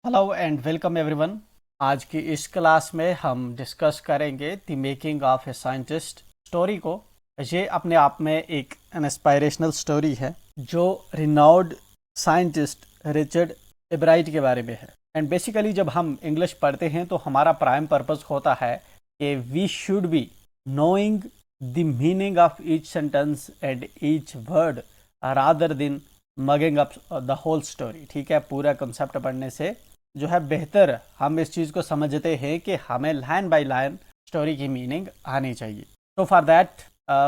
Hello and welcome everyone. आज की इस क्लास में हम डिस्कस करेंगे the making of a scientist story को। ये अपने आप में एक इंस्पायरेशनल स्टोरी है जो रिनाउड साइंटिस्ट रिचर्ड एब्राइट के बारे में है। एंड बेसिकली जब हम इंग्लिश पढ़ते हैं तो हमारा प्राइम पर्पस होता है कि we should be knowing the meaning of each sentence and each word rather than mugging up the whole story. ठीक है, पूरा कंसेप्ट पढ़ने से जो है बेहतर हम इस चीज़ को समझते हैं कि हमें लाइन बाय लाइन स्टोरी की मीनिंग आनी चाहिए। तो फॉर दैट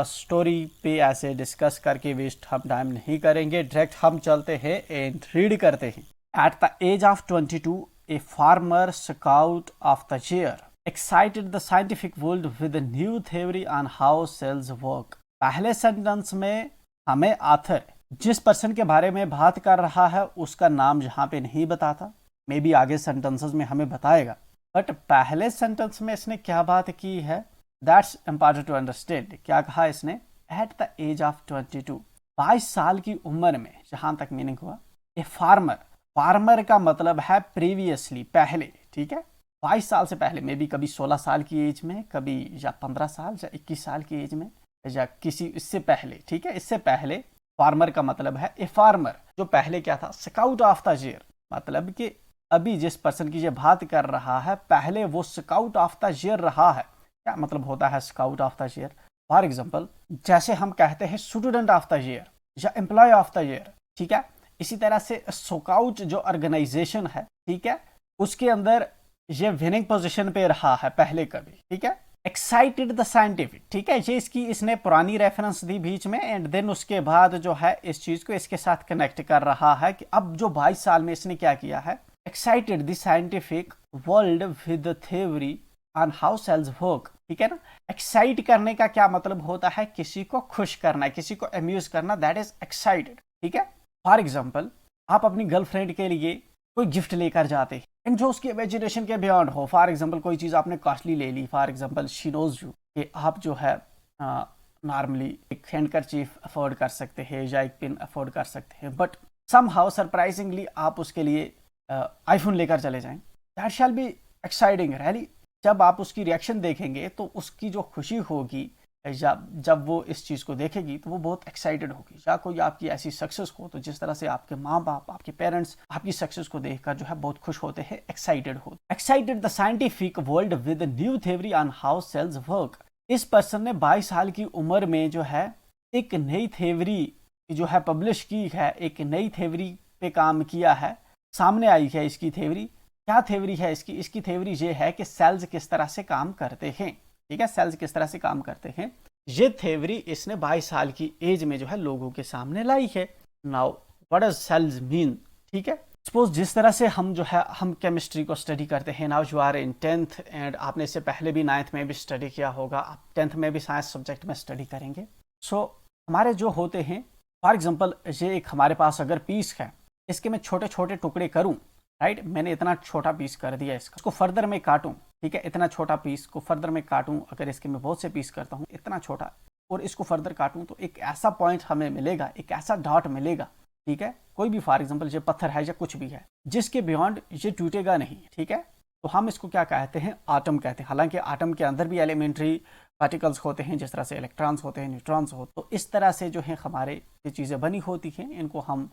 स्टोरी पे ऐसे डिस्कस करके वेस्ट हम टाइम नहीं करेंगे, डायरेक्ट हम चलते हैं एंड रीड करते हैं। At the age of 22 a farmer scout of the year excited the scientific world with a new theory on how cells work. पहले सेंटेंस में हमें आथर जिस पर्सन के बारे में बात कर रहा है उसका नाम यहाँ पे नहीं बताता, मे बी आगे सेंटेंसेस में हमें बताएगा, बट पहले सेंटेंस में इसने क्या बात की है दैट्स इम्पॉर्टेंट टू अंडरस्टैंड। क्या कहा इसने? एट द एज ऑफ 22, 22 साल की उम्र में, जहां तक मीनिंग हुआ ए फार्मर। फार्मर का मतलब है प्रीवियसली, पहले। ठीक है, 22 साल से पहले, मे बी कभी 16 साल की एज में, कभी या 15 साल या 21 साल की एज में, या किसी इससे पहले। ठीक है, इससे पहले फार्मर का मतलब है ए फार्मर जो पहले क्या था, स्काउट ऑफ द ईयर। मतलब कि अभी जिस पर्सन की ये बात कर रहा है पहले वो स्काउट ऑफ द ईयर रहा है। क्या मतलब होता है scout of the year? For example जैसे हम कहते हैं स्टूडेंट ऑफ द ईयर या एम्प्लॉय ऑफ द ईयर। ठीक है, इसी तरह से स्काउट जो ऑर्गेनाइजेशन है, ठीक है, उसके अंदर ये विनिंग पोजीशन पे रहा है पहले कभी। ठीक है, एक्साइटेड द साइंटिफिक। ठीक है, ये इसकी इसने पुरानी रेफरेंस दी बीच में, एंड देन उसके बाद जो है इस चीज को इसके साथ कनेक्ट कर रहा है कि अब जो 22 साल में इसने क्या किया है, excited the scientific world with the theory on how cells work। ठीक है ना, एक्साइट करने का क्या मतलब होता है? किसी को खुश करना, किसी को अम्यूज करना, दैट इज एक्साइटेड। ठीक है, फॉर एग्जाम्पल आप अपनी गर्लफ्रेंड के लिए कोई गिफ्ट लेकर जाते हैं एंड जो उसकी इमेजिनेशन के बियॉन्ड हो। फॉर एग्जाम्पल कोई चीज़ आपने कॉस्टली ले ली, for example she knows you कि आप जो है नॉर्मली एक हैंडकरचीफ अफोर्ड कर सकते हैं या एक पिन अफोर्ड कर सकते हैं, बट सम हाउ सरप्राइजिंगली आप उसके लिए आईफोन लेकर चले जाएं, that shall be exciting rally. जब आप उसकी रिएक्शन देखेंगे तो उसकी जो खुशी होगी या जब वो इस चीज़ को देखेगी तो वो बहुत एक्साइटेड होगी। या कोई आपकी ऐसी सक्सेस हो तो जिस तरह से आपके माँ बाप, आपके पेरेंट्स आपकी सक्सेस को देखकर जो है बहुत खुश होते हैं, एक्साइटेड हो। Excited the scientific world with new theory on how cells work. इस पर्सन ने 22 साल की उम्र में जो है एक नई थ्योरी जो है पब्लिश की है, एक नई थ्योरी पे काम किया है, सामने आई है इसकी थ्योरी। क्या थ्योरी है इसकी? इसकी थ्योरी ये है कि सेल्स किस तरह से काम करते हैं। ठीक है, सेल्स किस तरह से काम करते हैं, ये थ्योरी इसने 22 साल की एज में जो है लोगों के सामने लाई है। Now what does cells mean? ठीक है, सपोज जिस तरह से हम जो है हम केमिस्ट्री को स्टडी करते हैं। Now you are in 10th and आपने इससे पहले भी 9th में भी स्टडी किया होगा, आप 10th में भी साइंस सब्जेक्ट में स्टडी करेंगे। सो हमारे जो होते हैं, फॉर एग्जाम्पल ये एक हमारे पास अगर पीस है, इसके मैं छोटे छोटे टुकड़े करूं, राइट, मैंने इतना छोटा पीस कर दिया, इसको फर्दर में काटूं। ठीक है, इतना छोटा पीस को फर्दर में काटूं, अगर इसके मैं बहुत से पीस करता हूं इतना छोटा, और इसको फर्दर काटूं तो एक ऐसा पॉइंट हमें मिलेगा, एक ऐसा डॉट मिलेगा। ठीक है, कोई भी फॉर एग्जाम्पल ये पत्थर है या कुछ भी है जिसके बियॉन्ड ये टूटेगा नहीं। ठीक है, तो हम इसको क्या कहते हैं? आटम कहते हैं। हालांकि आटम के अंदर भी एलिमेंट्री पार्टिकल्स होते हैं, जिस तरह से इलेक्ट्रॉन्स होते हैं, न्यूट्रॉन्स होते हैं। तो इस तरह से जो है हमारे ये चीज़ें बनी होती हैं, इनको हम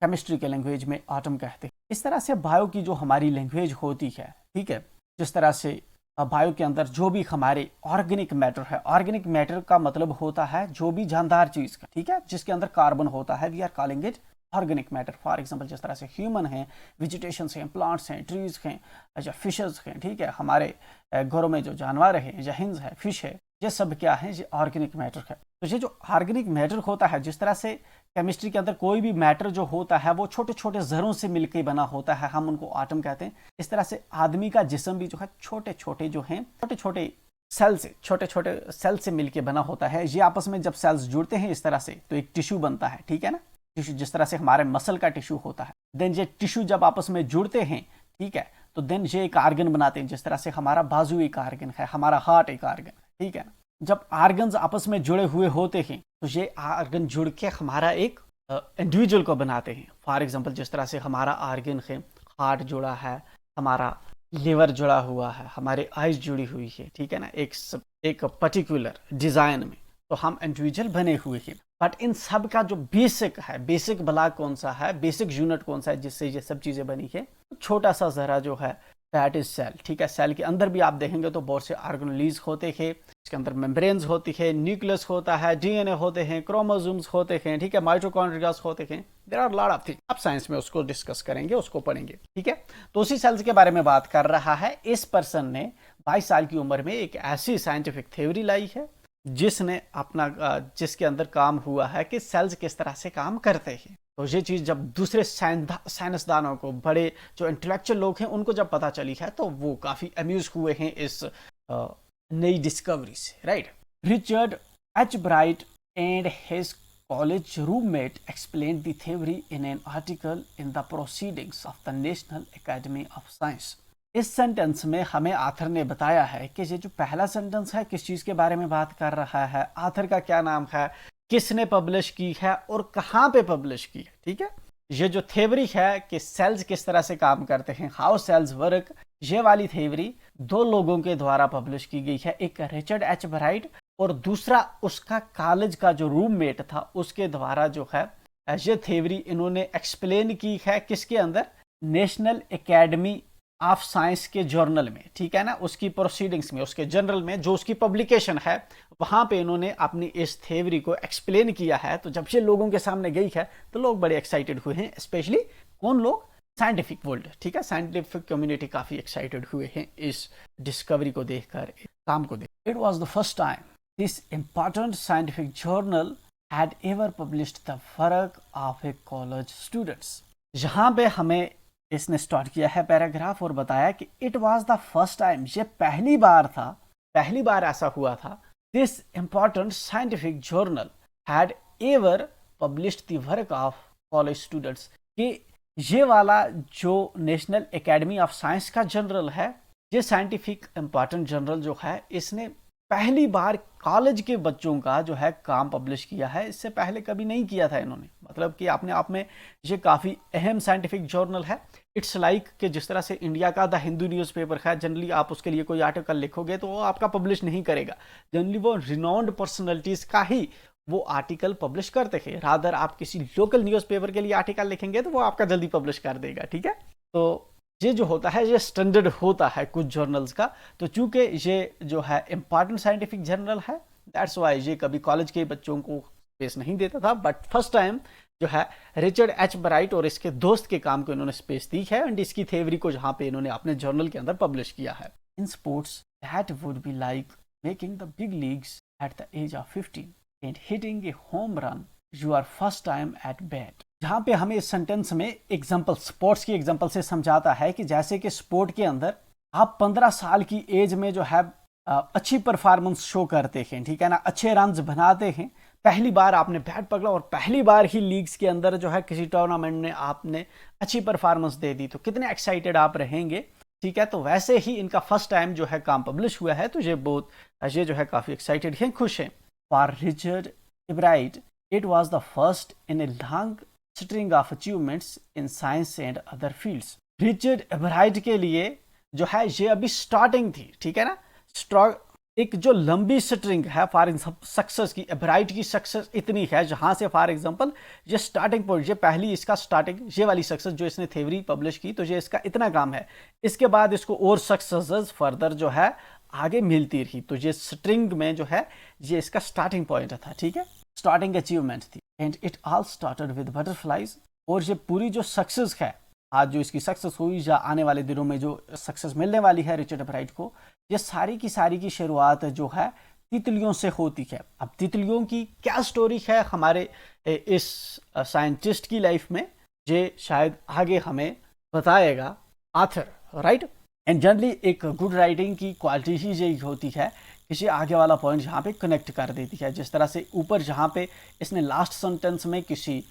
केमिस्ट्री के लैंग्वेज में आटम कहते हैं। इस तरह से बायो की जो हमारी लैंग्वेज होती है, ठीक है, जिस तरह से बायो के अंदर जो भी हमारे ऑर्गेनिक मैटर है, ऑर्गेनिक मैटर का मतलब होता है जो भी जानदार चीज का, ठीक है, जिसके अंदर कार्बन होता है, we are calling it organic matter. For example जिस तरह से ह्यूमन हैं, वेजिटेशन हैं, प्लांट्स हैं, ट्रीज हैं, या फिशेज हैं। ठीक है, हमारे घरों में जो जानवर हैं, या हिंस है, फिश है, ये सब क्या है? ये ऑर्गेनिक मैटर है। तो ये जो ऑर्गेनिक मैटर होता है, जिस तरह से केमिस्ट्री के अंदर कोई भी मैटर जो होता है वो छोटे छोटे जरों से मिलकर बना होता है, हम उनको आटम कहते हैं। इस तरह से आदमी का जिस्म भी जो है छोटे छोटे जो हैं, छोटे छोटे सेल से, छोटे छोटे सेल से मिलकर बना होता है। ये आपस में जब सेल्स जुड़ते हैं इस तरह से तो एक टिश्यू बनता है। ठीक है ना, टिश्यू जिस तरह से हमारे मसल का टिश्यू होता है, देन ये टिश्यू जब आपस में जुड़ते हैं, ठीक है, तो देन ये एक आर्गन बनाते हैं। जिस तरह से हमारा बाजू एक आर्गन है, हमारा हार्ट एक आर्गन, ठीक है। जब आर्गन्स आपस में जुड़े हुए होते हैं तो ये आर्गन जुड़ के हमारा एक इंडिविजुअल को बनाते हैं। फॉर एग्जांपल जिस तरह से हमारा आर्गन है हार्ट जुड़ा है, हमारा लिवर जुड़ा हुआ है, हमारे आइज जुड़ी हुई है, ठीक है ना, एक पर्टिकुलर डिजाइन में, तो हम इंडिविजुअल बने हुए हैं। बट इन सब का जो बेसिक है, बेसिक ब्लॉक कौन सा है, बेसिक यूनिट कौन सा है जिससे ये सब चीजें बनी है, छोटा सा जरा जो है दैट इज सेल, ठीक है। सेल के अंदर भी आप देखेंगे तो बहुत से ऑर्गेनेल्स होते हैं, इसके अंदर मेम्ब्रेन्स होती है, न्यूक्लियस होता है, डीएनए होते हैं, क्रोमोसोम्स होते हैं, ठीक है, माइटोकॉन्ड्रियास होते हैं, there are lot of things. आप साइंस में उसको डिस्कस करेंगे, उसको पढ़ेंगे, ठीक है। तो उसी सेल्स के बारे में बात कर रहा है। इस पर्सन ने 22 साल की उम्र में एक ऐसी साइंटिफिक थ्योरी लाई है जिसने अपना जिसके अंदर काम हुआ है कि सेल्स किस तरह से काम करते हैं। तो ये चीज जब दूसरे साइंसदानों को, बड़े जो इंटेलेक्चुअल लोग हैं, उनको जब पता चली है तो वो काफी अम्यूज हुए हैं इस नई डिस्कवरी से, right. Richard H bright and his college roommate explained the theory in an article in the proceedings of the National Academy of Science. इस सेंटेंस में हमें आथर ने बताया है कि ये जो पहला सेंटेंस है किस चीज के बारे में बात कर रहा है, आथर का क्या नाम है, किसने पब्लिश की है और कहाँ पे पब्लिश की है, ठीक है। ये जो थ्योरी है कि सेल्स किस तरह से काम करते हैं, हाउ सेल्स वर्क, ये वाली थ्योरी दो लोगों के द्वारा पब्लिश की गई है, एक रिचर्ड एच ब्राइट और दूसरा उसका कॉलेज का जो रूममेट था उसके द्वारा जो है ये थ्योरी इन्होंने एक्सप्लेन की है, किसके अंदर, नेशनल एकेडमी ऑफ साइंस के जर्नल में, ठीक है ना, उसकी प्रोसीडिंग्स में, उसके जर्नल में जो उसकी पब्लिकेशन है वहां पे इन्होंने अपनी इस थ्योरी को एक्सप्लेन किया है। तो जब ये लोगों के सामने गई है तो लोग बड़े एक्साइटेड हुए हैं, स्पेशली कौन लोग, साइंटिफिक वर्ल्ड, ठीक है, साइंटिफिक कम्युनिटी काफी एक्साइटेड हुए हैं इस डिस्कवरी को देखकर, काम को देख। It was the first time this important scientific journal had ever published the work of a college students. यहाँ पे हमें इसने स्टार्ट किया है पैराग्राफ और बताया कि it was the first time, ये पहली बार था, पहली बार ऐसा हुआ था, this important scientific journal had ever published the work of college students, कि ये वाला जो नेशनल एकेडमी ऑफ साइंस का जर्नल है, ये साइंटिफिक इंपॉर्टेंट जर्नल जो है, इसने पहली बार कॉलेज के बच्चों का जो है काम पब्लिश किया है, इससे पहले कभी नहीं किया था इन्होंने। मतलब कि अपने आप में ये काफ़ी अहम साइंटिफिक जर्नल है। इट्स लाइक कि जिस तरह से इंडिया का द हिंदू न्यूज़पेपर है, जनरली आप उसके लिए कोई आर्टिकल लिखोगे तो वो आपका पब्लिश नहीं करेगा, जनरली वो रिनाउंड पर्सनैलिटीज़ का ही वो आर्टिकल पब्लिश करते हैं। रादर आप किसी लोकल न्यूज़पेपर के लिए आर्टिकल लिखेंगे तो वो आपका जल्दी पब्लिश कर देगा, ठीक है। तो ये जो होता है ये स्टैंडर्ड होता है कुछ जर्नल्स का। तो चूंकि ये जो है इंपॉर्टेंट साइंटिफिक जर्नल है, दैट्स वाई ये कभी कॉलेज के बच्चों को स्पेस नहीं देता था, बट फर्स्ट टाइम जो है रिचर्ड एच ब्राइट और इसके दोस्त के काम को इन्होंने स्पेस दी है एंड इसकी थ्योरी को जहाँ पे इन्होंने अपने जर्नल के अंदर पब्लिश किया है। In sports that would be like making the big leagues at the age of 15 and hitting a home run your first time at bat. जहाँ पे हमें इस सेंटेंस में एग्जाम्पल, स्पोर्ट्स की एग्जाम्पल से समझाता है कि जैसे कि स्पोर्ट के अंदर आप 15 साल की एज में जो है अच्छी परफॉर्मेंस शो करते हैं, ठीक है ना, अच्छे रन्स बनाते हैं, पहली बार आपने बैट पकड़ा और पहली बार ही लीग्स के अंदर जो है किसी टूर्नामेंट में आपने अच्छी परफॉर्मेंस दे दी, तो कितने एक्साइटेड आप रहेंगे, ठीक है। तो वैसे ही इनका फर्स्ट टाइम जो है काम पब्लिश हुआ है, तो ये जो है काफ़ी एक्साइटेड हैं, खुश हैं। For Richard एब्राइट it was the first in a long string of achievements in science and other fields. Richard एब्राइट के लिए जो है ये अभी स्टार्टिंग थी, ठीक है ना, एक जो लंबी स्ट्रिंग है फॉर सक्सेस की, एब्राइट की सक्सेस इतनी है जहां से फॉर एग्जांपल ये स्टार्टिंग पॉइंट, ये पहली इसका स्टार्टिंग, ये वाली सक्सेस जो इसने थ्योरी पब्लिश की, तो ये इसका इतना काम है, इसके बाद इसको और सक्सेसेस फर्दर जो है आगे मिलती रही। तो ये स्ट्रिंग में जो है ये इसका स्टार्टिंग पॉइंट था, ठीक है, स्टार्टिंग अचीवमेंट थी। And it all started with butterflies, और ये पूरी जो सक्सेस है, आज जो इसकी सक्सेस हुई या आने वाले दिनों में जो सक्सेस मिलने वाली है रिचर्ड एब्राइट को, ये सारी की शुरुआत जो है तितलियों से होती है। अब तितलियों की क्या स्टोरी है हमारे इस साइंटिस्ट की लाइफ में, ये शायद आगे हमें बताएगा आथर, राइट। एंड जनरली एक गुड राइटिंग की क्वालिटी ही यही होती है, किसी आगे वाला पॉइंट जहाँ पे कनेक्ट कर देती है। जिस तरह से ऊपर जहाँ पे इसने लास्ट सेंटेंस में किसी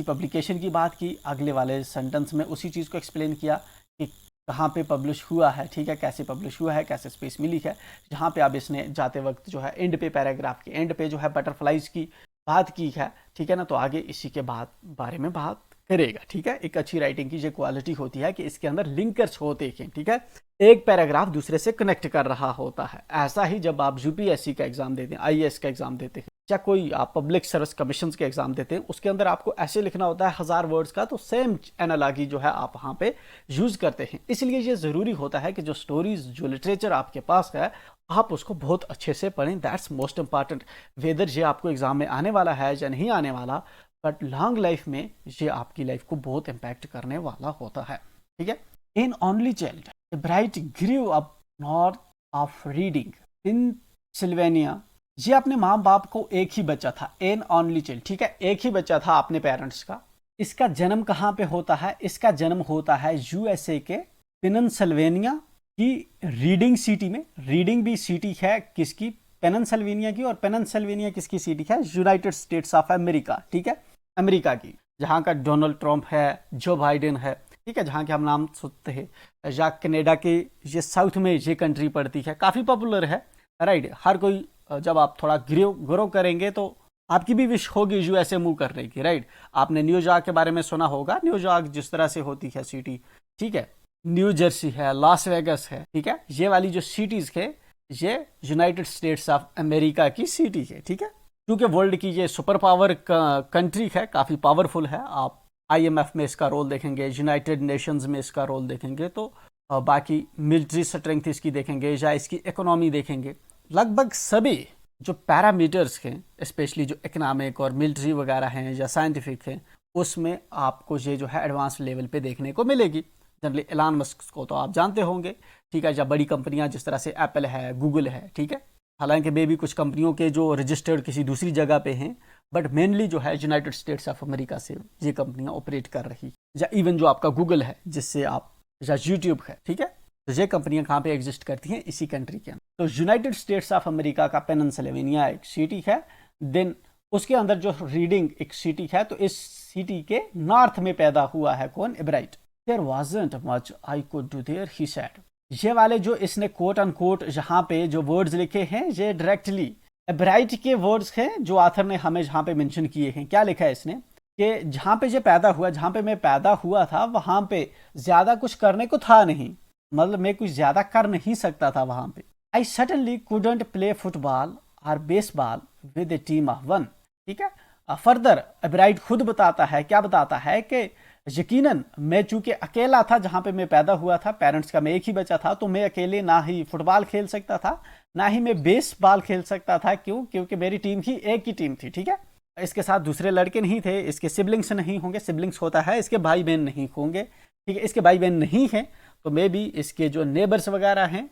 पब्लिकेशन की बात की, अगले वाले सेंटेंस में उसी चीज़ को एक्सप्लेन किया कि कहाँ पे पब्लिश हुआ है, ठीक है, कैसे पब्लिश हुआ है, कैसे स्पेस मिली है। जहाँ पे अब इसने जाते वक्त जो है एंड पे, पैराग्राफ के एंड पे जो है बटरफ्लाइज की बात की है, ठीक है ना, तो आगे इसी के बारे में बात करेगा। ठीक है, एक अच्छी राइटिंग की ये क्वालिटी होती है कि इसके अंदर लिंकर्स होते हैं। ठीक है, एक पैराग्राफ दूसरे से कनेक्ट कर रहा होता है। ऐसा ही जब आप यूपीएससी का एग्जाम देते हैं, आईएएस का एग्जाम देते हैं, या कोई आप पब्लिक सर्विस कमीशन के एग्जाम देते हैं, उसके अंदर आपको ऐसे लिखना होता है 1000 वर्ड्स का, तो सेम एनालॉजी जो है आप वहाँ पे यूज करते हैं। इसलिए ये जरूरी होता है कि जो स्टोरीज, जो लिटरेचर आपके पास है, आप उसको बहुत अच्छे से पढ़ें। That's most important. वेदर ये आपको एग्जाम में आने वाला है या नहीं आने वाला, बट लॉन्ग लाइफ में ये आपकी लाइफ को बहुत इम्पैक्ट करने वाला होता है। ठीक है, in only child bright grew up north of reading in Sylvania. ये अपने माँ बाप को एक ही बच्चा था, एन ओनली चाइल्ड। ठीक है, एक ही बच्चा था अपने पेरेंट्स का। इसका जन्म कहाँ पे होता है? इसका जन्म होता है यूएसए के पेनिनसिल्वेनिया की रीडिंग सिटी में। रीडिंग भी सिटी है किसकी? पेनिनसिल्वेनिया की। और पेनिनसिल्वेनिया किसकी सिटी है? United states of America. ठीक है, अमेरिका की, जहाँ का डोनाल्ड ट्रंप है, जो बाइडेन है। ठीक है, जहाँ के हम नाम सुनते हैं। या कनाडा के ये साउथ में ये कंट्री पड़ती है, काफ़ी पॉपुलर है। राइट, हर कोई जब आप थोड़ा ग्रो करेंगे तो आपकी भी विश होगी यूएसए मूव करने की। राइट, आपने न्यूयॉर्क के बारे में सुना होगा। न्यूयॉर्क जिस तरह से होती है सिटी, ठीक है, न्यू जर्सी है, लास वेगस है। ठीक है, ये वाली जो सिटीज है ये यूनाइटेड स्टेट्स ऑफ अमेरिका की सिटी है। ठीक है, क्योंकि वर्ल्ड की ये सुपर पावर कंट्री है, काफ़ी पावरफुल है। आप आईएमएफ में इसका रोल देखेंगे, यूनाइटेड नेशंस में इसका रोल देखेंगे, तो बाकी मिलिट्री स्ट्रेंथ इसकी देखेंगे या इसकी इकोनॉमी देखेंगे। लगभग सभी जो पैरामीटर्स हैं, स्पेशली जो इकोनॉमिक और मिलिट्री वगैरह हैं या साइंटिफिक हैं, उसमें आपको ये जो है एडवांस लेवल पे देखने को मिलेगी। जनरली एलन मस्क को तो आप जानते होंगे। ठीक है, या बड़ी कंपनियां जिस तरह से एप्पल है, गूगल है। ठीक है, हालांकि मे भी कुछ कंपनियों के जो रजिस्टर्ड किसी दूसरी जगह पे हैं, बट मेनली जो है यूनाइटेड स्टेट्स ऑफ अमेरिका से ये कंपनियां ऑपरेट कर रही। या इवन जो आपका गूगल है जिससे आप, या यूट्यूब है। ठीक है, तो ये कंपनियां कहाँ पे एग्जिस्ट करती हैं? इसी कंट्री के अंदर। तो यूनाइटेड स्टेट्स ऑफ अमेरिका का पेनिनसिल्वेनिया एक सिटी है। देन उसके अंदर जो रीडिंग एक सिटी है, तो इस सिटी के नॉर्थ में पैदा हुआ है कौन? Ebright. There wasn't much I could do there, he said. ये वाले जो इसने कोट अन कोट यहाँ पे जो वर्ड्स लिखे हैं, ये डायरेक्टली एब्राइट के वर्ड्स हैं जो आथर ने हमें जहाँ पे मेंशन किए हैं। क्या लिखा है इसने कि जहाँ पे ये पैदा हुआ, जहाँ पे मैं पैदा हुआ था, वहाँ पे ज्यादा कुछ करने को था नहीं। मतलब मैं कुछ ज्यादा कर नहीं सकता था वहां पे। I suddenly couldn't play football और baseball with a team of one. ठीक है, फर्दर एब्राइट खुद बताता है, क्या बताता है कि यकीनन मैं चूंकि अकेला था जहां पे मैं पैदा हुआ था, पेरेंट्स का मैं एक ही बच्चा था, तो मैं अकेले ना ही फुटबॉल खेल सकता था, ना ही मैं बेसबॉल खेल सकता था। क्यों? क्योंकि मेरी टीम ही एक ही टीम थी। ठीक है, इसके साथ दूसरे लड़के नहीं थे, इसके सिबलिंग्स नहीं होंगे, सिबलिंग्स होता है, इसके भाई बहन नहीं होंगे। ठीक है, इसके भाई बहन नहीं है, तो मे भी इसके जो नेबर्स वगैरह हैं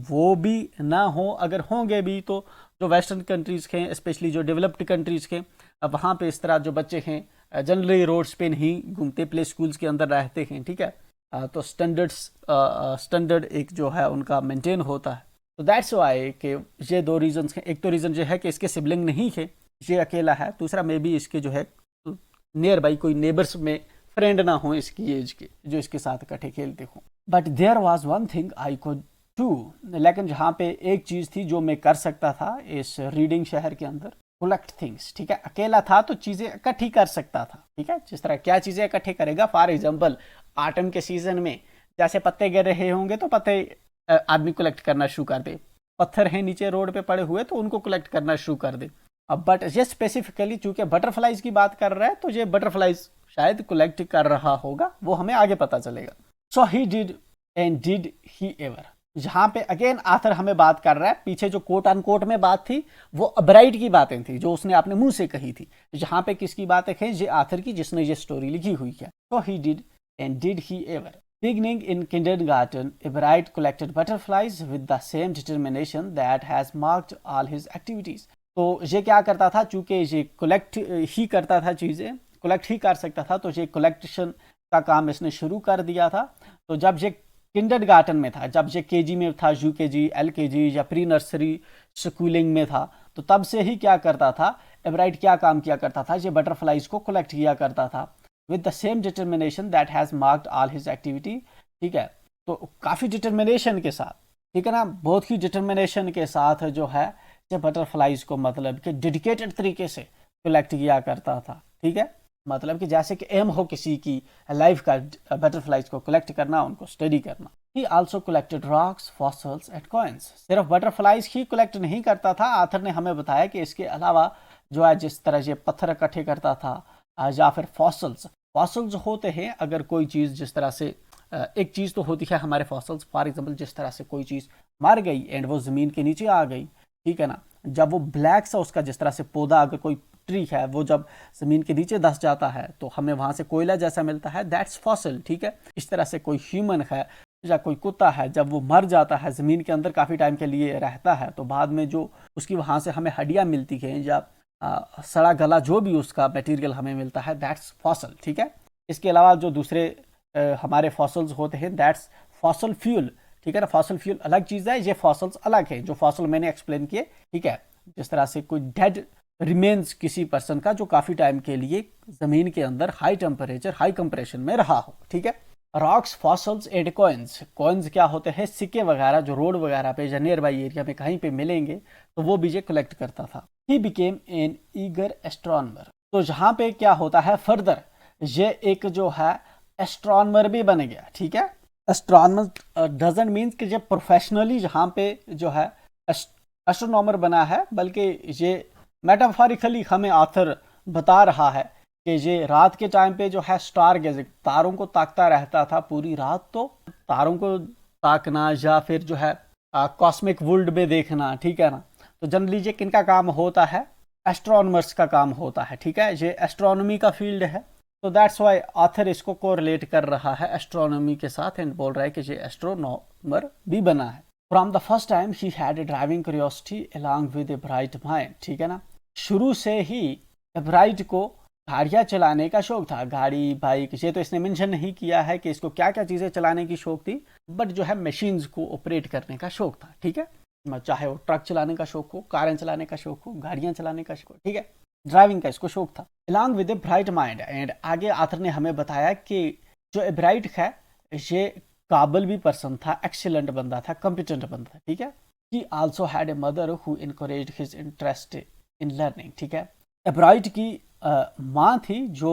वो भी ना हो। अगर होंगे भी तो जो वेस्टर्न कंट्रीज़ के, स्पेशली जो डेवलप्ड कंट्रीज़ के, वहाँ पे इस तरह जो बच्चे हैं जनरली रोड्स पे नहीं घूमते, प्ले स्कूल्स के अंदर रहते हैं। ठीक है, तो स्टैंडर्ड एक जो है उनका मेंटेन होता है। तो दैट्स वाई कि ये दो रीजंस हैं। एक तो रीज़न ये है कि इसके सिबलिंग नहीं है, ये अकेला है। दूसरा मे भी इसके जो है नियर बाई कोई नेबर्स में फ्रेंड ना हो इसकी एज के, जो इसके साथ इकट्ठे खेलते हो। But there was one thing I could do. लेकिन जहाँ पे एक चीज़ थी जो मैं कर सकता था इस रीडिंग शहर के अंदर, कलेक्ट थिंग्स। ठीक है, अकेला था तो चीज़ें इकट्ठी कर सकता था। ठीक है, जिस तरह क्या चीज़ें इकट्ठे करेगा? फॉर एग्जाम्पल ऑटम के सीजन में जैसे पत्ते गिर रहे होंगे तो पत्ते आदमी कलेक्ट करना शुरू कर दे। पत्थर हैं नीचे रोड पे पड़े हुए तो उनको कलेक्ट करना शुरू कर दे। अब बट ये स्पेसिफिकली चूंकि बटरफ्लाइज की बात कर रहा है, तो ये बटरफ्लाइज शायद कलेक्ट कर रहा होगा, वो हमें आगे पता चलेगा। So he did and did he ever. यहाँ पे अगेन आथर हमें बात कर रहा है, पीछे जो कोट अन कोट में बात थी वो अब्राइट की बातें थी जो उसने अपने मुंह से कही थी। यहाँ पे किसकी बातें हैं? ये आथर की, जिसने ये स्टोरी लिखी हुई है। So he did and did he ever. Beginning in kindergarten, Ebright collected butterflies with the same determination that has marked all his activities. तो ये क्या करता था? चूंकि ये कलेक्ट ही करता था, चीज़ें कलेक्ट ही कर सकता था, तो ये कलेक्शन का काम इसने शुरू कर दिया था। तो जब ये किंडरगार्टन में था, जब ये केजी में था, यूकेजी, एलकेजी या प्री नर्सरी स्कूलिंग में था, तो तब से ही क्या करता था? एब्राइट क्या काम किया करता था? ये बटरफ्लाइज को कलेक्ट किया करता था with the same determination that has marked all his activity। ठीक है, तो काफ़ी डिटर्मिनेशन के साथ, ठीक है ना, बहुत ही डिटर्मिनेशन के साथ जो है ये बटरफ्लाइज को मतलब कि डेडिकेटेड तरीके से कलेक्ट किया करता था। ठीक है, मतलब कि जैसे कि एम हो किसी की लाइफ का बटरफ्लाइज को कलेक्ट करना, उनको स्टडी करना। He also collected rocks, fossils and coins। सिर्फ बटरफ्लाइज ही कलेक्ट नहीं करता था, आथर ने हमें बताया कि इसके अलावा जो है जिस तरह से पत्थर इकट्ठे करता था या फिर फॉसल्स होते हैं, अगर कोई चीज़ जिस तरह से एक चीज़ तो होती है हमारे फॉसल्स, फॉर एग्जाम्पल जिस तरह से कोई चीज़ मर गई एंड वो ज़मीन के नीचे आ गई, ठीक है ना, जब वो ब्लैक सा उसका जिस तरह से पौधा, अगर कोई ट्री है वो जब ज़मीन के नीचे धंस जाता है तो हमें वहाँ से कोयला जैसा मिलता है, दैट्स फॉसिल, ठीक है। इस तरह से कोई ह्यूमन है या कोई कुत्ता है, जब वो मर जाता है, ज़मीन के अंदर काफ़ी टाइम के लिए रहता है, तो बाद में जो उसकी वहाँ से हमें हड्डियाँ मिलती हैं या सड़ा गला जो भी उसका मटेरियल हमें मिलता है, दैट्स फॉसल, ठीक है। इसके अलावा जो दूसरे हमारे फॉसल्स होते हैं, दैट्स फॉसल फ्यूल, ठीक है ना। फॉसल फ्यूल अलग चीज़ है, ये फॉसल्स अलग है। जो फॉसल मैंने एक्सप्लेन किए, ठीक है, जिस तरह से कोई डेड रिमेन्स किसी पर्सन का जो काफ़ी टाइम के लिए ज़मीन के अंदर हाई टेम्परेचर हाई कंप्रेशन में रहा हो, ठीक है। Rocks, fossils and coins. Coins क्या होते हैं? सिक्के वगैरह जो रोड वगैरह पे या नियर बाई एरिया में कहीं पे मिलेंगे तो वो भी ये कलेक्ट करता था। He became an eager astronomer. तो जहाँ पे क्या होता है फर्दर, ये एक जो है एस्ट्रोनॉमर भी बन गया, ठीक है। एस्ट्रोनॉमर डजंट मीन कि ये प्रोफेशनली जहाँ पे जो है एस्ट्रोनॉमर बना है, बल्कि ये मेटाफोरिकली हमें ऑथर बता रहा है कि ये रात के टाइम पे जो है स्टार गेजिंग, तारों को ताकता रहता था पूरी रात। तो तारों को ताकना या फिर जो है कॉस्मिक वर्ल्ड में देखना, ठीक है ना। तो जनरली ये किनका काम होता है? एस्ट्रोनॉमर्स का काम होता है, ठीक है। ये एस्ट्रोनॉमी का फील्ड है, तो दैट्स वाई ऑथर इसको कोरिलेट कर रहा है एस्ट्रोनॉमी के साथ एंड बोल रहा है कि ये एस्ट्रोनॉमर भी बना है। From the first time he had a driving curiosity along with a bright mind, ठीक है ना। शुरू से ही ब्राइट को गाड़ियाँ चलाने का शौक था। गाड़ी, बाइक, ये तो इसने मेंशन नहीं किया है कि इसको क्या क्या चीज़ें चलाने की शौक थी, बट जो है मशीन्स को ऑपरेट करने का शौक था, ठीक है। चाहे वो ट्रक चलाने का शौक हो, कारें चलाने का शौक हो, गाड़ियाँ चलाने का शौक हो, ठीक है। ड्राइविंग का इसको शौक था। Along with a bright mind, and आगे आथर ने हमें बताया कि जो ए ब्राइट है ये काबिल भी पर्सन था, एक्सीलेंट बंदा था, कॉम्पिटेंट बंदा था, ठीक है। He also had a mother who encouraged his interest in learning, ठीक है। एब्राइट की माँ थी जो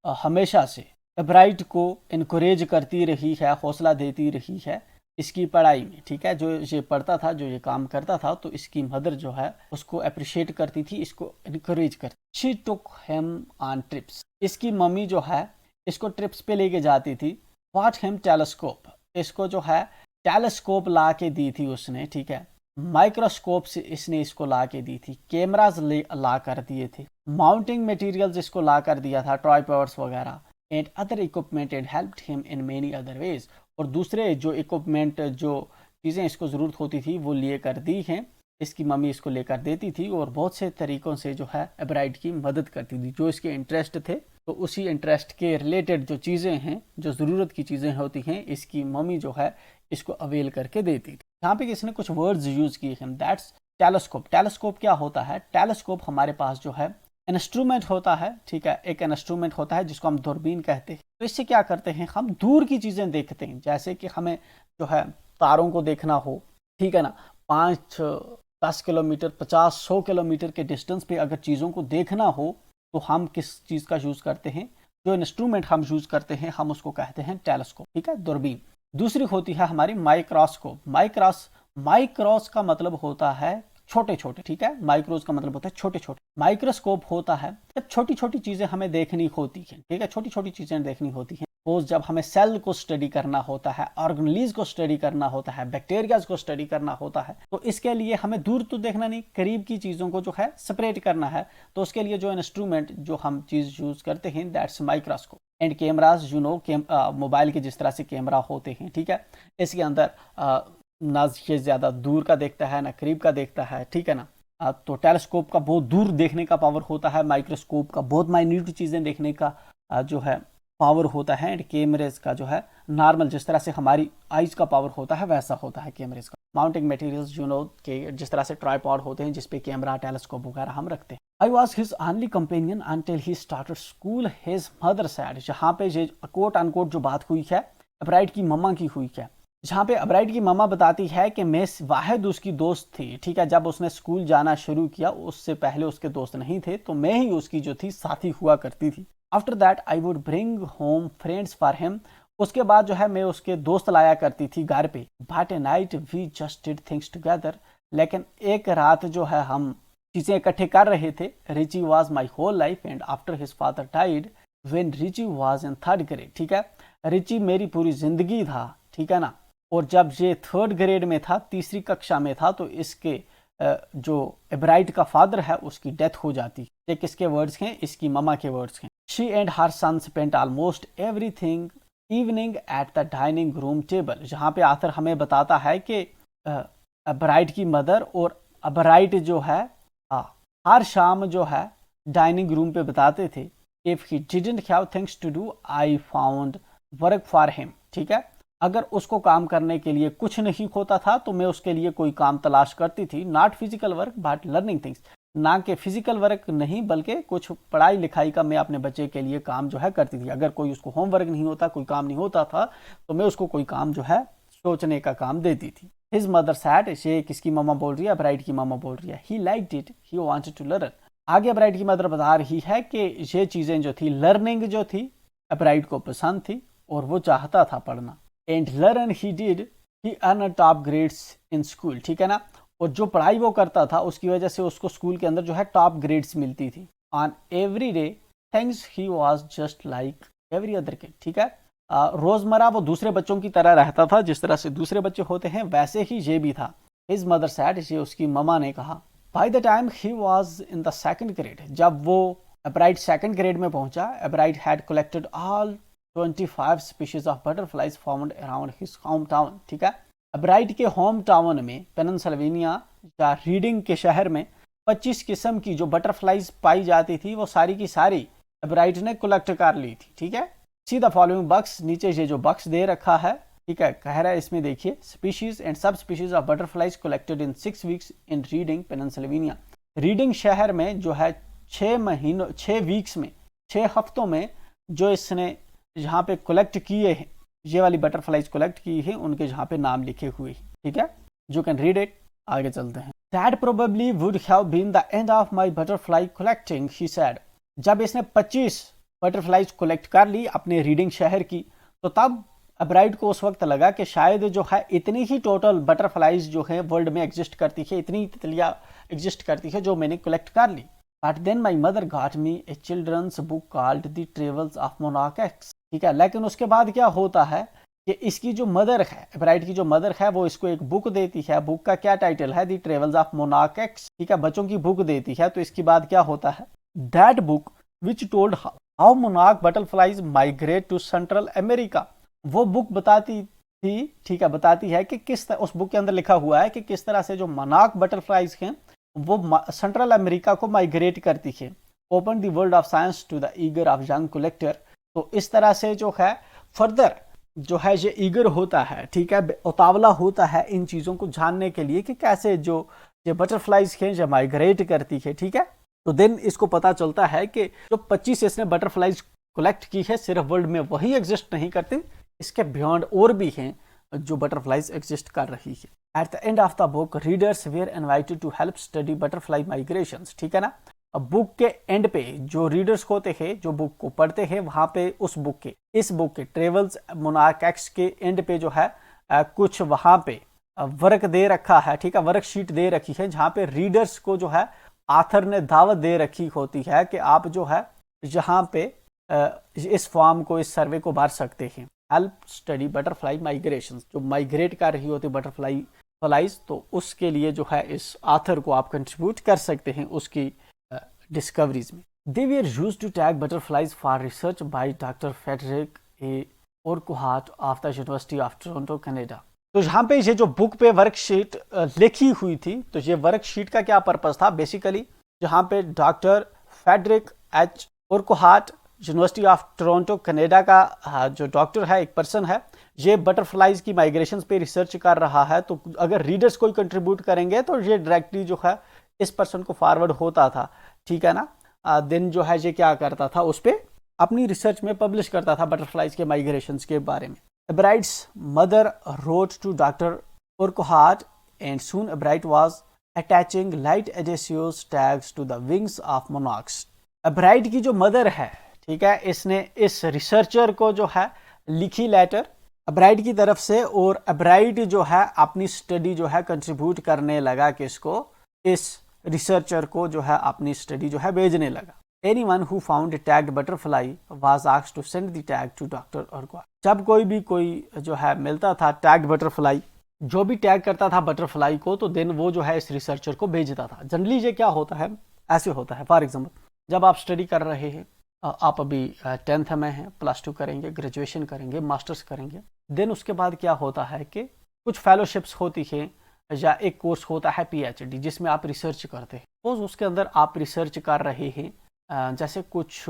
हमेशा से एब्राइट को इनकरेज करती रही है, हौसला देती रही है इसकी पढ़ाई में, ठीक है। जो ये पढ़ता था, जो ये काम करता था, तो इसकी मदर जो है उसको अप्रिशिएट करती थी, इसको इनकरेज करती। She took him on trips. इसकी मम्मी जो है इसको ट्रिप्स पे लेके जाती थी। What him telescope. इसको जो है टेलीस्कोप ला के दी थी उसने, ठीक है। माइक्रोस्कोप से इसने इसको ला के दी थी। कैमराज ला कर दिए थे। माउंटिंग मटेरियल्स इसको ला कर दिया था, ट्राइपॉड्स वगैरह। And other equipment and helped him in many other ways. और दूसरे जो इक्विपमेंट, जो चीज़ें इसको ज़रूरत होती थी वो लिए कर दी हैं, इसकी मम्मी इसको लेकर देती थी और बहुत से तरीक़ों से जो है एब्राइट की मदद करती थी। जो इसके इंटरेस्ट थे तो उसी इंटरेस्ट के रिलेटेड जो चीज़ें हैं, जो ज़रूरत की चीज़ें होती हैं, इसकी मम्मी जो है इसको अवेल करके देती थी। यहाँ पे इसने कुछ वर्ड्स यूज़ किए हैं, दैट्स टेलीस्कोप। टेलीस्कोप क्या होता है? टेलीस्कोप हमारे पास जो है इंस्ट्रूमेंट होता है, ठीक है। एक इंस्ट्रूमेंट होता है जिसको हम दूरबीन कहते हैं। तो इससे क्या करते हैं, हम दूर की चीज़ें देखते हैं। जैसे कि हमें जो है तारों को देखना हो, ठीक है ना, 5-10 किलोमीटर, 50-100 किलोमीटर के डिस्टेंस पे अगर चीज़ों को देखना हो तो हम किस चीज़ का यूज़ करते हैं? जो इंस्ट्रूमेंट हम यूज़ करते हैं हम उसको कहते हैं टेलीस्कोप, ठीक है, दूरबीन। दूसरी होती है हमारी माइक्रोस्कोप। माइक्रोस का मतलब होता है छोटे छोटे, ठीक है। माइक्रोस का मतलब होता है छोटे छोटे। माइक्रोस्कोप होता है जब छोटी छोटी चीजें हमें देखनी होती हैं, ठीक है, छोटी छोटी चीजें देखनी होती हैं। सपोज जब हमें सेल को स्टडी करना होता है, ऑर्गेनेलिज को स्टडी करना होता है, बैक्टीरिया को स्टडी करना होता है, तो इसके लिए हमें दूर तो देखना नहीं, करीब की चीजों को जो है सेपरेट करना है। तो उसके लिए जो इंस्ट्रूमेंट जो हम चीज यूज करते हैं, that's microscope. And cameras, you know, mobile के जिस तरह से कैमरा होते हैं, ठीक है, इसके अंदर ना ये ज़्यादा दूर का देखता है ना करीब का देखता है, ठीक है ना। तो टेलीस्कोप का बहुत दूर देखने का पावर होता है, माइक्रोस्कोप का बहुत माइन्यूट चीज़ें देखने का जो है पावर होता है। एंड कैमरेज का जो है नॉर्मल जिस तरह से हमारी आइज का पावर होता है वैसा होता है कैमरेज का। माउंटिंग मटेरियल्स, यू नो, के जिस तरह से ट्राइपॉड होते हैं जिसपे कैमरा, टेलीस्कोप वगैरह हम रखते हैं। I was his only companion until he started school. His mother sad. जहाँ पे ये कोट अनकोट जो बात हुई है एब्राइट की मम्मा की हुई है, जहाँ पे एब्राइट की मम्मा बताती है कि मैं वाहिद उसकी दोस्त थी, ठीक है। जब उसने स्कूल जाना शुरू किया उससे पहले उसके दोस्त नहीं थे, तो मैं ही उसकी जो थी साथी हुआ करती थी। After that I would bring home friends for him, उसके बाद जो है मैं उसके दोस्त लाया करती थी घर पे। But a night we just did things together, लेकिन एक रात जो है हम चीजें इकट्ठे कर रहे थे। Richie was my whole life and after his father died when Richie was in third grade, ठीक है। रिची मेरी पूरी जिंदगी था, ठीक है ना, और जब ये थर्ड ग्रेड में था, तीसरी कक्षा में था, तो इसके जो एब्राइट का फादर है उसकी डेथ हो जाती। ये किसके वर्ड्स हैं? इसकी ममा के वर्ड्स हैं। She and her son spent almost everything evening at the dining room table. जहाँ पे आथर हमें बताता है कि एब्राइट की मदर और एब्राइट जो है हर शाम जो है डाइनिंग रूम पे बताते थे। If he didn't have things to do I found work for him, ठीक है। अगर उसको काम करने के लिए कुछ नहीं होता था तो मैं उसके लिए कोई काम तलाश करती थी। Not physical work but learning things, ना कि फिजिकल वर्क नहीं बल्कि कुछ पढ़ाई लिखाई का मैं अपने बच्चे के लिए काम जो है करती थी। अगर कोई उसको होमवर्क नहीं होता, कोई काम नहीं होता था, तो मैं उसको कोई काम जो है सोचने का काम देती थी। हिज मदर सैड, ये किसकी मामा बोल रही है? ब्राइड की मामा बोल रही है। He liked it, he wanted to learn. आगे ब्राइड की मदर बता रही है कि ये चीजें जो थी, लर्निंग जो थी, ब्राइड को पसंद थी और वो चाहता था पढ़ना। And learn he did, he earn top grades in school, ठीक है ना। और जो पढ़ाई वो करता था उसकी वजह से उसको स्कूल के अंदर जो है टॉप ग्रेड्स मिलती थी। On every day things he was just like every other kid, ठीक है। रोजमर्रा वो दूसरे बच्चों की तरह रहता था, जिस तरह से दूसरे बच्चे होते हैं वैसे ही ये भी था। हिज मदर सैड, ये उसकी ममा ने कहा। By the time he was in the second grade, जब वो एब्राइट सेकंड ग्रेड में पहुंचा, एब्राइट had collected all 25 species of butterflies found around his home town, ठीक है। एब्राइट के होम टाउन में पेनिनसिल्वेनिया या रीडिंग के शहर में 25 किस्म की जो बटरफ्लाइज पाई जाती थी वो सारी की सारी एब्राइट ने कलेक्ट कर ली थी, ठीक है। सी द फॉलोइंग बक्स, नीचे ये जो बक्स दे रखा है, ठीक है, कह रहा है इसमें देखिए, species and subspecies of butterflies collected in 6 weeks in Reading Pennsylvania. Reading शहर में जो है 6 वीक्स में, 6 हफ्तों में जो इसने जहाँ पे कलेक्ट किए हैं, ये वाली बटरफ्लाइज कलेक्ट की है, उनके जहाँ पे नाम लिखे हुए, ठीक है। You can read it. आगे चलते हैं। That probably would have been the end of my butterfly collecting, he said. जब इसने 25 बटरफ्लाइज कलेक्ट कर ली अपने रीडिंग शहर की, तो तब एब्राइट को उस वक्त लगा कि शायद जो है इतनी ही टोटल बटरफ्लाइज जो है वर्ल्ड में एग्जिस्ट करती है, इतनी तितलियां एग्जिस्ट करती है जो मैंने कलेक्ट कर ली। But then my mother got me a children's book called the travels of monarch X, ठीक है। लेकिन उसके बाद क्या होता है कि इसकी जो मदर है, एब्राइट की जो मदर है, वो इसको एक बुक देती है। बुक का क्या टाइटल है? The travels of monarch X, ठीक है, बच्चों की बुक देती है। तो इसके बाद क्या होता है? That book which told how monarch butterflies migrate to Central America, वो बुक बताती थी, ठीक है, बताती है कि किस तरह, उस बुक के अंदर लिखा हुआ है कि किस तरह से जो मोनार्क बटरफ्लाइज हैं वो सेंट्रल अमेरिका को माइग्रेट करती है। Open the world of science to the eager of young collector. तो इस तरह से जो है फर्दर जो है ये ईगर होता है, ठीक है, उतावला होता है इन चीज़ों को जानने के लिए कि कैसे जो ये बटरफ्लाइज हैं जो माइग्रेट करती है, ठीक है। तो देन इसको पता चलता है कि जो 25 इसने बटरफ्लाइज कलेक्ट की है सिर्फ वर्ल्ड में वही एग्जिस्ट नहीं करती, इसके बियॉन्ड और भी हैं जो बटरफ्लाइज एग्जिस्ट कर रही है। At the end of the book readers were invited to help study butterfly migrations, ठीक है ना। अब बुक के एंड पे जो रीडर्स होते हैं, जो बुक को पढ़ते हैं, वहां पे उस बुक के, इस बुक के ट्रेवल्स मोनार्क एक्स के एंड पे जो है कुछ वहां पे वर्क दे रखा है, ठीक है, वर्कशीट दे रखी है, जहां पे रीडर्स को जो है आथर ने दावत दे रखी होती है कि आप जो है यहाँ पे इस फॉर्म को, इस सर्वे को भर सकते हैं। हेल्प स्टडी बटरफ्लाई माइग्रेशन, जो माइग्रेट कर रही होती बटरफ्लाई फ्लाइज, तो उसके लिए जो है इस आथर को आप कंट्रीब्यूट कर सकते हैं उसकी डिस्कवरीज में। They were used to tag butterflies for research by doctor Frederick A Urquhart of the University of Toronto Canada. तो यहाँ पे ये जो बुक पे वर्कशीट लिखी हुई थी, तो ये वर्कशीट का क्या पर्पस था? बेसिकली जहाँ पे doctor Frederick H Urquhart University of Toronto Canada का जो डॉक्टर है, एक पर्सन है, ये बटरफ्लाइज की माइग्रेशन पे रिसर्च कर रहा है। तो अगर रीडर्स कोई कंट्रीब्यूट करेंगे तो ये डायरेक्टली जो है इस पर्सन को फॉरवर्ड होता था, ठीक है ना। देन जो है ये क्या करता था, उस पर अपनी रिसर्च में पब्लिश करता था बटरफ्लाइज के माइग्रेशन के बारे में। Ebright's mother wrote to doctor Urquhart and soon Ebright was attaching light adhesive tags to the wings of monarchs. Ebright की जो मदर है, ठीक है, इसने इस रिसर्चर को जो है लिखी लेटर अब्राइड की तरफ से, और अब्राइड जो है अपनी स्टडी जो है कंट्रीब्यूट करने लगा किसको, इस रिसर्चर को जो है अपनी स्टडी जो है भेजने लगा। Anyone who found a tagged butterfly was asked to send the tag to Dr. Orgwa। जब कोई जो है मिलता था टैग्ड बटरफ्लाई, जो भी टैग करता था बटरफ्लाई को, तो देन वो जो है इस रिसर्चर को भेजता था। जनरली ये क्या होता है, ऐसे होता है। फॉर एग्जाम्पल, जब आप स्टडी कर रहे हैं, आप अभी 10th में हैं, +2 करेंगे, ग्रेजुएशन करेंगे, मास्टर्स करेंगे, देन उसके बाद क्या होता है कि कुछ फेलोशिप्स होती हैं या एक कोर्स होता है PhD जिसमें आप रिसर्च करते हैं। तो उसके अंदर आप रिसर्च कर रहे हैं जैसे कुछ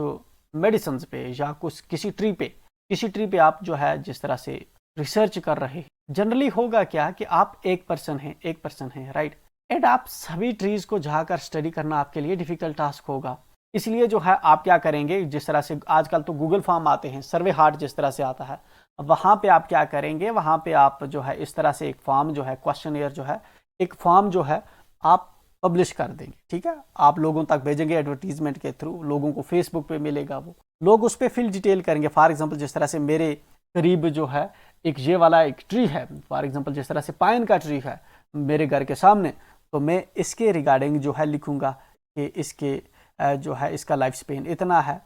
मेडिसिन पे या कुछ किसी ट्री पे आप जो है जिस तरह से रिसर्च कर रहे हैं। जनरली होगा क्या कि आप एक पर्सन हैं राइट, एंड आप सभी ट्रीज को जाकर स्टडी करना आपके लिए डिफिकल्ट टास्क होगा। इसलिए जो है आप क्या करेंगे, जिस तरह से आजकल तो गूगल फॉर्म आते हैं, सर्वे हार्ट जिस तरह से आता है, वहाँ पे आप क्या करेंगे, वहाँ पे आप जो है इस तरह से एक फॉर्म जो है, क्वेश्चनियर जो है, एक फॉर्म जो है आप पब्लिश कर देंगे। ठीक है, आप लोगों तक भेजेंगे एडवर्टीजमेंट के थ्रू, लोगों को फेसबुक पे मिलेगा, वो लोग उस पर फिल डिटेल करेंगे। फॉर एग्जांपल, जिस तरह से मेरे करीब जो है एक ये वाला एक ट्री है, फॉर एग्जांपल जिस तरह से पाइन का ट्री है मेरे घर के सामने, तो मैं इसके रिगार्डिंग जो है लिखूंगा कि इसके जो है इसका लाइफ स्पेन इतना है,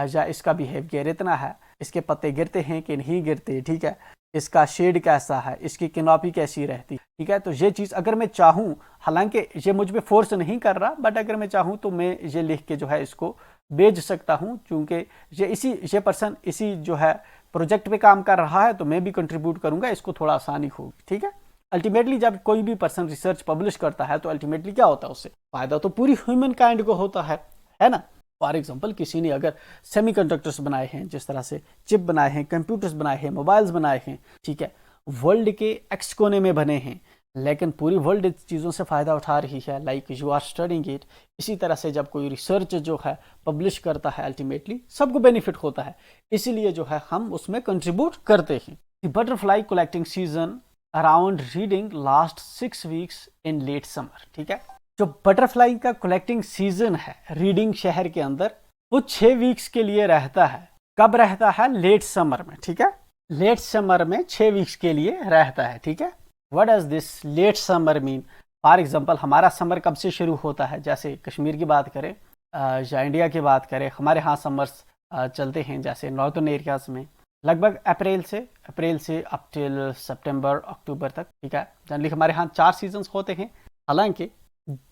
या इसका बिहेवियर इतना है, इसके पत्ते गिरते हैं कि नहीं गिरते, ठीक है, इसका शेड कैसा है, इसकी कैनोपी कैसी रहती, ठीक है। तो ये चीज़ अगर मैं चाहूँ, हालांकि ये मुझ पे फोर्स नहीं कर रहा, बट अगर मैं चाहूँ तो मैं ये लिख के जो है इसको भेज सकता हूँ, क्योंकि ये पर्सन इसी जो है प्रोजेक्ट पे काम कर रहा है, तो मैं भी कंट्रीब्यूट करूँगा, इसको थोड़ा आसानी होगी। ठीक है, अल्टीमेटली जब कोई भी पर्सन रिसर्च पब्लिश करता है तो अल्टीमेटली क्या होता है, उससे फायदा तो पूरी ह्यूमन काइंड को होता है ना। फॉर एग्जाम्पल, किसी ने अगर सेमीकंडक्टर्स बनाए हैं, जिस तरह से चिप बनाए हैं, कंप्यूटर्स बनाए हैं, मोबाइल्स बनाए हैं, ठीक है, वर्ल्ड के एक्स कोने में बने हैं, लेकिन पूरी वर्ल्ड चीज़ों से फ़ायदा उठा रही है, like you are studying it. इसी तरह से जब कोई रिसर्च जो है पब्लिश करता है, अल्टीमेटली सबको बेनिफिट होता है, इसीलिए जो है हम उसमें कंट्रीब्यूट करते हैं। The butterfly collecting season around reading last 6 weeks in late summer. ठीक है, जो बटरफ्लाई का कलेक्टिंग सीजन है रीडिंग शहर के अंदर, वो 6 वीक्स के लिए रहता है। कब रहता है? लेट समर में। ठीक है, लेट समर में 6 वीक्स के लिए रहता है। ठीक है, what does this late summer mean? For example, हमारा समर कब से शुरू होता है? जैसे कश्मीर की बात करें या इंडिया की बात करें, हमारे यहाँ समर्स चलते हैं जैसे नॉर्थन एरियाज में लगभग अप्रैल से अप टिल सितंबर अक्टूबर तक। ठीक है, जनरली हमारे यहाँ 4 सीजन्स होते हैं, हालांकि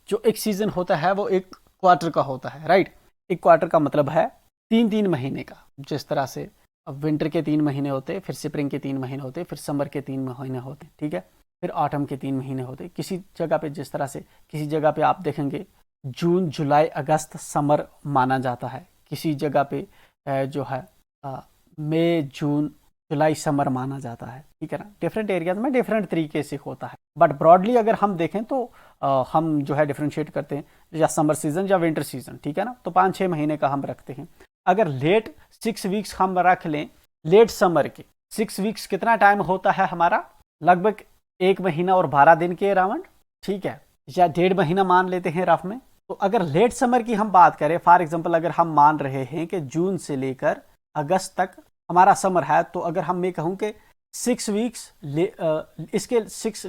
जो एक सीजन होता है वो एक क्वार्टर का होता है, राइट। एक क्वार्टर का मतलब है 3 महीने का। जिस तरह से अब विंटर के 3 महीने होते, फिर स्प्रिंग के 3 महीने होते, फिर समर के 3 महीने होते, ठीक है, फिर ऑटम के 3 महीने होते। किसी जगह पे जिस तरह से किसी जगह पे आप देखेंगे जून जुलाई अगस्त समर माना जाता है, किसी जगह पे जो है मई जून जुलाई समर माना जाता है। ठीक है ना, डिफरेंट एरियाज में डिफरेंट तरीके से होता है, बट ब्रॉडली अगर हम देखें तो हम जो है डिफरेंशिएट करते हैं या समर सीजन या विंटर सीजन। ठीक है ना, तो 5-6 महीने का हम रखते हैं। अगर लेट 6 वीक्स हम रख लें, लेट समर के 6 वीक्स कितना टाइम होता है हमारा? लगभग 1 महीना और 12 दिन के अराउंड, ठीक है, या 1.5 महीना मान लेते हैं रफ में। तो अगर लेट समर की हम बात करें, फॉर एग्जाम्पल अगर हम मान रहे हैं कि जून से लेकर अगस्त तक हमारा समर है, तो अगर हम मैं कहूँ कि 6 वीक्स इसके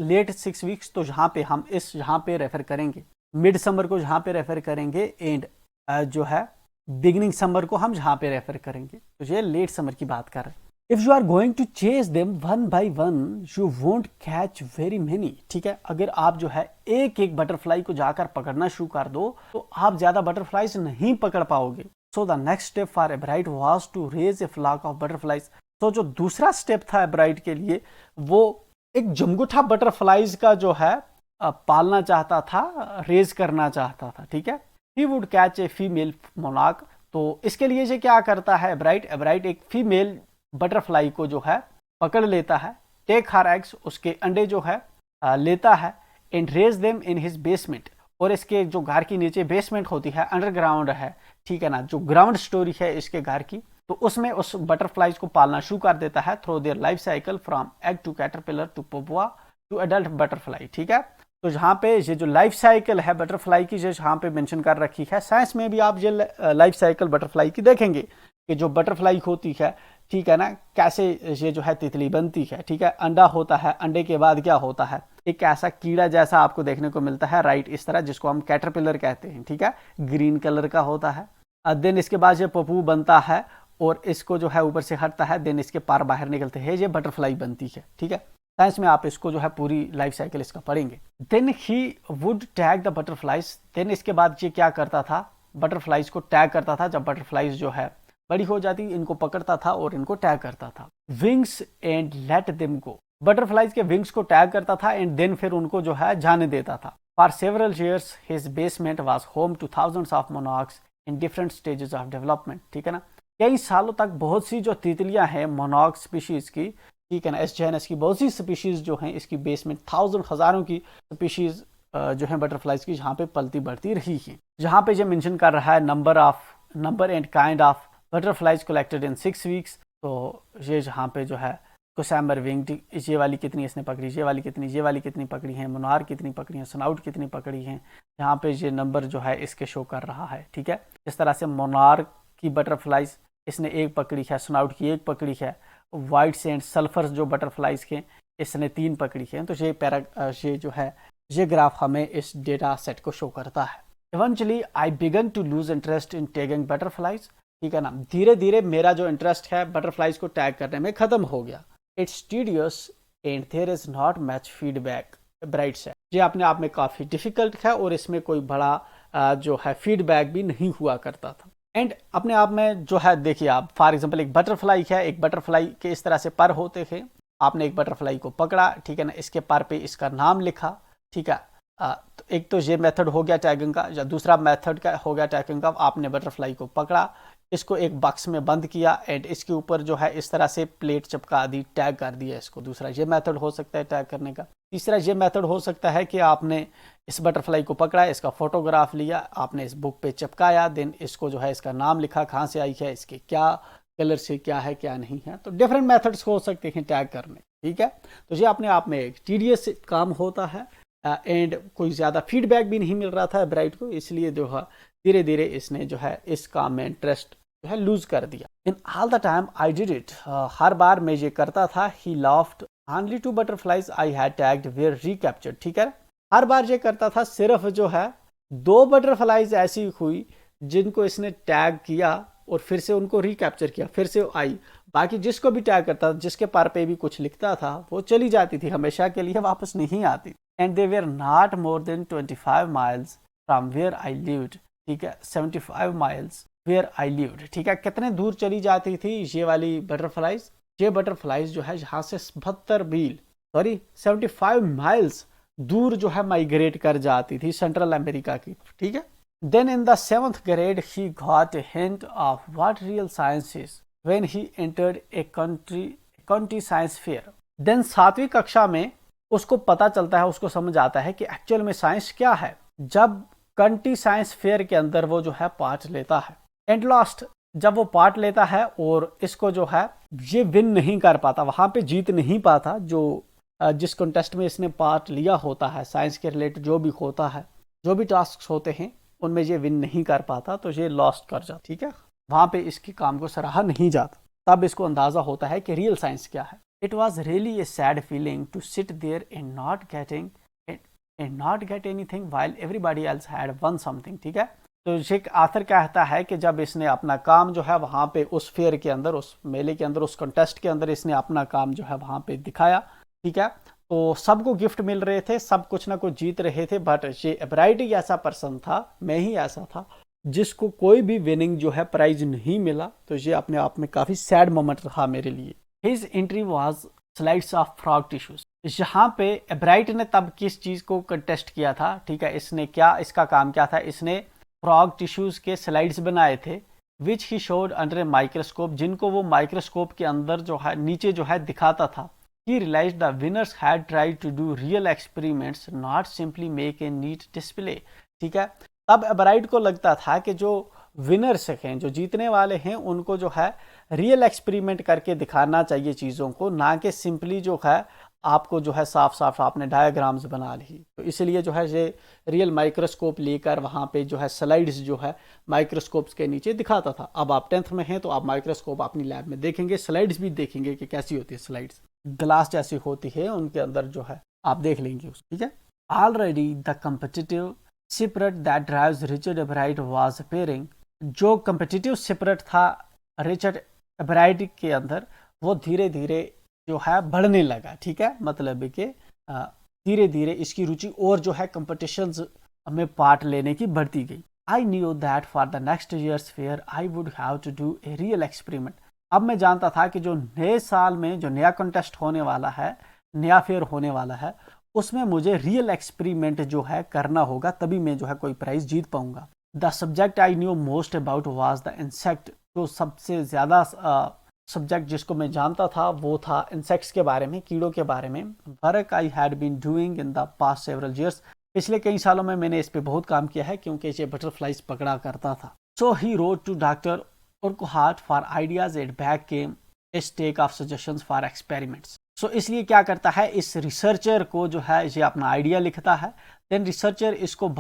लेट 6 वीक्स, तो यहाँ पे हम यहाँ पे रेफर करेंगे, मिड समर को यहाँ पे रेफर करेंगे, एंड जो है बिगिनिंग समर को हम यहाँ पे रेफर करेंगे। तो ये लेट समर की बात कर रहे हैं। If you are going to chase them one by one you won't catch very many. ठीक है, अगर आप जो है एक एक बटरफ्लाई को जाकर पकड़ना शुरू कर दो तो आप ज्यादा बटरफ्लाईज नहीं पकड़ पाओगे। So the next step for Ebright was to raise a flock of butterflies. तो जो दूसरा स्टेप था एब्राइट के लिए, वो एक जमगुठा बटरफ्लाईज का जो है पालना चाहता था, रेज करना चाहता था। ठीक है, he would catch a female monarch. तो इसके लिए ये क्या करता है एब्राइट? एब्राइट एक फीमेल बटरफ्लाई को जो है पकड़ लेता है, टेक हर एग्स, उसके अंडे जो है लेता है, and raise them in his basement. और इसके जो घर की नीचे बेसमेंट होती है, अंडरग्राउंड है, ठीक है ना, जो ग्राउंड स्टोरी है इसके घर की, तो उसमें उस बटरफ्लाईज को पालना शुरू कर देता है through their life cycle from egg to caterpillar to pupa to adult butterfly. ठीक है, तो यहाँ पे ये जो लाइफ साइकिल है बटरफ्लाई की, जो यहाँ पे मेंशन कर रखी है, साइंस में भी आप ये लाइफ साइकिल बटरफ्लाई की देखेंगे। कि जो बटरफ्लाई होती है, ठीक है ना, कैसे ये जो है तितली बनती है, ठीक है। अंडा होता है, अंडे के बाद क्या होता है, एक ऐसा कीड़ा जैसा आपको देखने को मिलता है, राइट, इस तरह, जिसको हम कैटरपिलर कहते हैं, ठीक है, ग्रीन कलर का होता है। देन इसके बाद ये पप्पू बनता है और इसको जो है ऊपर से हटता है, देन इसके पार बाहर निकलते हैं, ये बटरफ्लाई बनती है, ठीक है। साइंस में आप इसको जो है पूरी लाइफ साइकिल इसका पढ़ेंगे। Then he would tag the butterflies, then इसके बाद ये क्या करता था, बटरफ्लाइज को टैग करता था। जब बटरफ्लाइज जो है बड़ी हो जाती, इनको पकड़ता था और इनको टैग करता था। Wings and let them go, butterflies के विंग्स को टैग करता था एंड देन फिर उनको जो है जाने देता था। For several years his basement was home two thousands of monarchs in different stages of development, ठीक है ना। कई सालों तक बहुत सी जो तितलियां हैं मोनार्क स्पीशीज की, ठीक है ना, एस जेनस की बहुत सी स्पीशीज जो हैं, इसकी बेसमेंट हजारों की स्पीशीज जो है बटरफ्लाइज की, जहाँ पे पलती बढ़ती रही है। जहाँ पे जो मेंशन कर रहा है number and kind of butterflies collected in 6 weeks, तो ये जहाँ पे जो है कोसैम्बर विंग, ये वाली कितनी इसने पकड़ी, ये वाली कितनी पकड़ी हैं, मोनार्क कितनी पकड़ी हैं, स्नाउट कितनी पकड़ी हैं, यहाँ पे ये नंबर जो है इसके शो कर रहा है, ठीक है। इस तरह से मोनार्क की बटरफ्लाइज इसने 1 पकड़ी है, स्नाउट की 1 पकड़ी है, वाइट सेंट सल्फर जो बटरफ्लाइज के इसने 3 पकड़ी है। तो ये जो है ये ग्राफ हमें इस डेटा सेट को शो करता है। Eventually I began to lose interest in tagging butterflies, ठीक है ना, धीरे धीरे मेरा जो इंटरेस्ट है बटरफ्लाइज को टैग करने में खत्म हो गया। It's tedious and there is not much feedback, Bright से ये अपने आप में काफ़ी डिफिकल्ट है और इसमें कोई बड़ा जो है फीडबैक भी नहीं हुआ करता था। एंड अपने आप में जो है देखिए आप, फॉर एग्जांपल एक बटरफ्लाई है, एक बटरफ्लाई के इस तरह से पर होते थे, आपने एक बटरफ्लाई को पकड़ा, ठीक है ना, इसके पर पे इसका नाम लिखा, ठीक है। तो एक तो ये मेथड हो गया टैगिंग का, या दूसरा मेथड का हो गया टैगिंग का, आपने बटरफ्लाई को पकड़ा, इसको एक बॉक्स में बंद किया एंड इसके ऊपर जो है इस तरह से प्लेट चिपका दी, टैग कर दिया इसको। दूसरा ये मेथड हो सकता है टैग करने का। तीसरा ये मेथड हो सकता है कि आपने इस बटरफ्लाई को पकड़ा, इसका फोटोग्राफ लिया, आपने इस बुक पे चिपकाया, देन इसको जो है इसका नाम लिखा, कहाँ से आई है, इसके क्या कलर से क्या है क्या नहीं है। तो डिफरेंट मेथड्स हो सकते हैं टैग करने, ठीक है। तो ये अपने आप में एक टीडियस काम होता है एंड कोई ज़्यादा फीडबैक भी नहीं मिल रहा था ब्राइट को, इसलिए जो है धीरे धीरे इसने जो है इस काम में इंटरेस्ट जो है लूज कर दिया। In all the time I did it, हर बार मैं ये करता था। He laughed only 2 butterflies I had tagged were recaptured, ठीक है, हर बार ये करता था। सिर्फ जो है 2 बटरफ्लाइज ऐसी हुई जिनको इसने टैग किया और फिर से उनको रिकैप्चर किया, फिर से आई। बाकी जिसको भी टैग करता था, जिसके पर पे भी कुछ लिखता था, वो चली जाती थी, हमेशा के लिए वापस नहीं आती। And they were not more than 25 miles from where I lived, ठीक है, 75 माइल्स वेयर आई लिव्ड, ठीक है। कितने दूर चली जाती थी ये वाली बटरफ्लाइज, ये बटरफ्लाइज जो है यहाँ से 75 माइल्स दूर जो है माइग्रेट कर जाती थी सेंट्रल अमेरिका की, ठीक है। Then in the 7th grade he got a hint of what real science is when he entered a county science fair. Then 7वीं कक्षा में उसको पता चलता है, उसको समझ आता है कि एक्चुअल में साइंस क्या है, जब कंट्री साइंस फेयर के अंदर वो जो है पार्ट लेता है। एंड लास्ट जब वो पार्ट लेता है और इसको जो है ये विन नहीं कर पाता, वहां पे जीत नहीं पाता, जो जिस कॉन्टेस्ट में इसने पार्ट लिया होता है, साइंस के रिलेटेड जो भी होता है, जो भी टास्क होते हैं, उनमें ये विन नहीं कर पाता, तो ये लॉस्ट कर जाता, ठीक है। वहां पे इसके काम को सराहा नहीं जाता, तब इसको अंदाजा होता है कि रियल साइंस क्या है। It was really a sad feeling to sit there and not get anything while everybody else had won something, ठीक है। तो ये आथर कहता है कि जब इसने अपना काम जो है वहां पे उस फेयर के अंदर, उस मेले के अंदर, उस कंटेस्ट के अंदर इसने अपना काम जो है वहां पे दिखाया, ठीक है, तो सबको गिफ्ट मिल रहे थे, सब कुछ ना कुछ जीत रहे थे, बट ये एब्राइट ही ऐसा पर्सन था, मैं ही ऐसा था, जिसको कोई भी विनिंग जो है प्राइज नहीं मिला। तो ये अपने आप में काफी सैड मोमेंट रहा मेरे लिए। His entry was slides of frog tissues, यहाँ पे एब्राइट ने तब किस चीज को कंटेस्ट किया था, ठीक है, इसने क्या, इसका काम क्या था, इसने फ्रॉग टिश्यूज के स्लाइड्स बनाए थे, which he showed under a microscope, जिनको वो माइक्रोस्कोप के अंदर जो है नीचे जो है दिखाता था। He realized the winners had tried to do real experiments, not simply make a neat display, ठीक है। तब एब्राइट को लगता था कि जो विनर्स हैं, जो जीतने वाले हैं, उनको जो है रियल एक्सपेरिमेंट करके दिखाना चाहिए चीज़ों को, ना कि सिंपली जो है आपको जो है साफ साफ आपने डायग्राम्स बना ली। तो इसलिए जो है ये रियल माइक्रोस्कोप लेकर वहाँ पे जो है स्लाइड्स जो है माइक्रोस्कोप्स के नीचे दिखाता था। अब आप 10th में हैं तो आप माइक्रोस्कोप अपनी लैब में देखेंगे, स्लाइड्स भी देखेंगे कि कैसी होती है स्लाइड्स, ग्लास जैसी होती है, उनके अंदर जो है आप देख लेंगे उस, ठीक है। Already the competitive spirit that drives Richard एब्राइट was appearing. जो कम्पिटिटिव स्पिरिट था रिचर्ड एब्राइट के अंदर वो धीरे धीरे जो है बढ़ने लगा, ठीक है। मतलब कि धीरे धीरे इसकी रुचि और जो है कंपटीशंस में पार्ट लेने की बढ़ती गई। I knew that for the next year's fair I would have to do a real experiment. अब मैं जानता था कि जो नए साल में जो नया कंटेस्ट होने वाला है, नया फेयर होने वाला है, उसमें मुझे रियल एक्सपेरिमेंट जो है करना होगा, तभी मैं जो है कोई प्राइज जीत पाऊंगा। The subject I knew most about was the insect. जो सबसे ज़्यादा सब्जेक्ट जिसको मैं जानता था वो था इंसेक्ट्स के बारे में, कीड़ों के बारे में। Work I had been doing in the past several years. पिछले कई सालों में मैंने इस पे बहुत काम किया है क्योंकि ये बटरफ्लाइज पकड़ा करता था। So he wrote to doctor Urquhart for ideas at back came a stack of suggestions for experiments. So इसलिए क्या करता है, इस रिसर्चर को जो है ये अपना आइडिया लिखता है, देन रिसर्चर इसको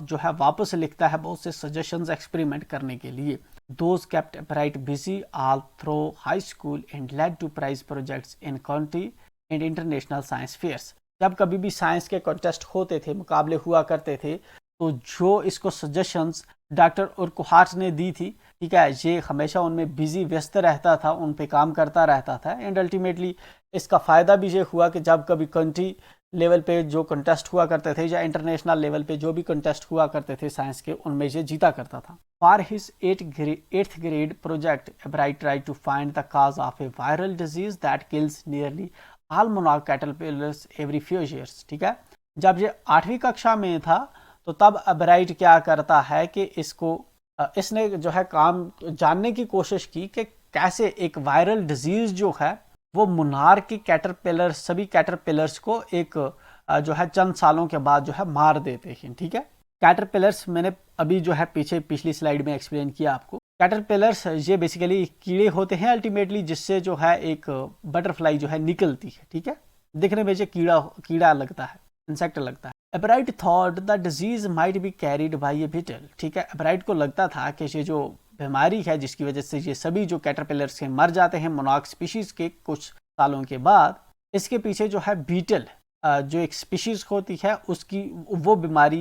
जो है वापस लिखता है बहुत से सजेशंस एक्सपेरिमेंट करने के लिए। Those kept Bright busy all through high school and led to prize projects in county and international science fairs. जब कभी भी साइंस के कॉन्टेस्ट होते थे, मुकाबले हुआ करते थे, तो जो इसको सजेशंस डॉक्टर उर्कुहाट ने दी थी, ठीक है, ये हमेशा उनमें बिजी व्यस्त रहता था, उन पे काम करता रहता था। एंड अल्टीमेटली इसका फ़ायदा भी ये हुआ कि जब कभी कंट्री लेवल पे जो कंटेस्ट हुआ करते थे या इंटरनेशनल लेवल पे जो भी कंटेस्ट हुआ करते थे साइंस के, उनमें ये जीता करता था। For his 8th grade project, Bright tried to find the cause of a viral disease that kills nearly all monarch caterpillars every few years. ठीक है, जब ये 8वीं कक्षा में था तो तब ब्राइट क्या करता है कि इसने जो है काम जानने की कोशिश की कि कैसे एक वायरल डिजीज जो है वो मोनार्क की कैटरपिलर्स, सभी कैटरपिलर्स को एक जो है चंद सालों के बाद जो है मार देते हैं, ठीक है। कैटरपिलर्स मैंने अभी जो है पिछली स्लाइड में एक्सप्लेन किया आपको। कैटरपिलर्स ये बेसिकली कीड़े होते हैं अल्टीमेटली, जिससे जो है एक बटरफ्लाई जो है निकलती है, ठीक है। दिखने में ये कीड़ा लगता है, इंसेक्ट लगता है। Ebright thought the disease might be carried by a beetle. ठीक है, एब्राइट को लगता था कि ये जो बीमारी है जिसकी वजह से ये सभी जो कैटरपिलर्स के मर जाते हैं मोनार्क स्पीशीज के कुछ सालों के बाद, इसके पीछे जो है बीटल जो एक स्पीशीज होती है उसकी वो बीमारी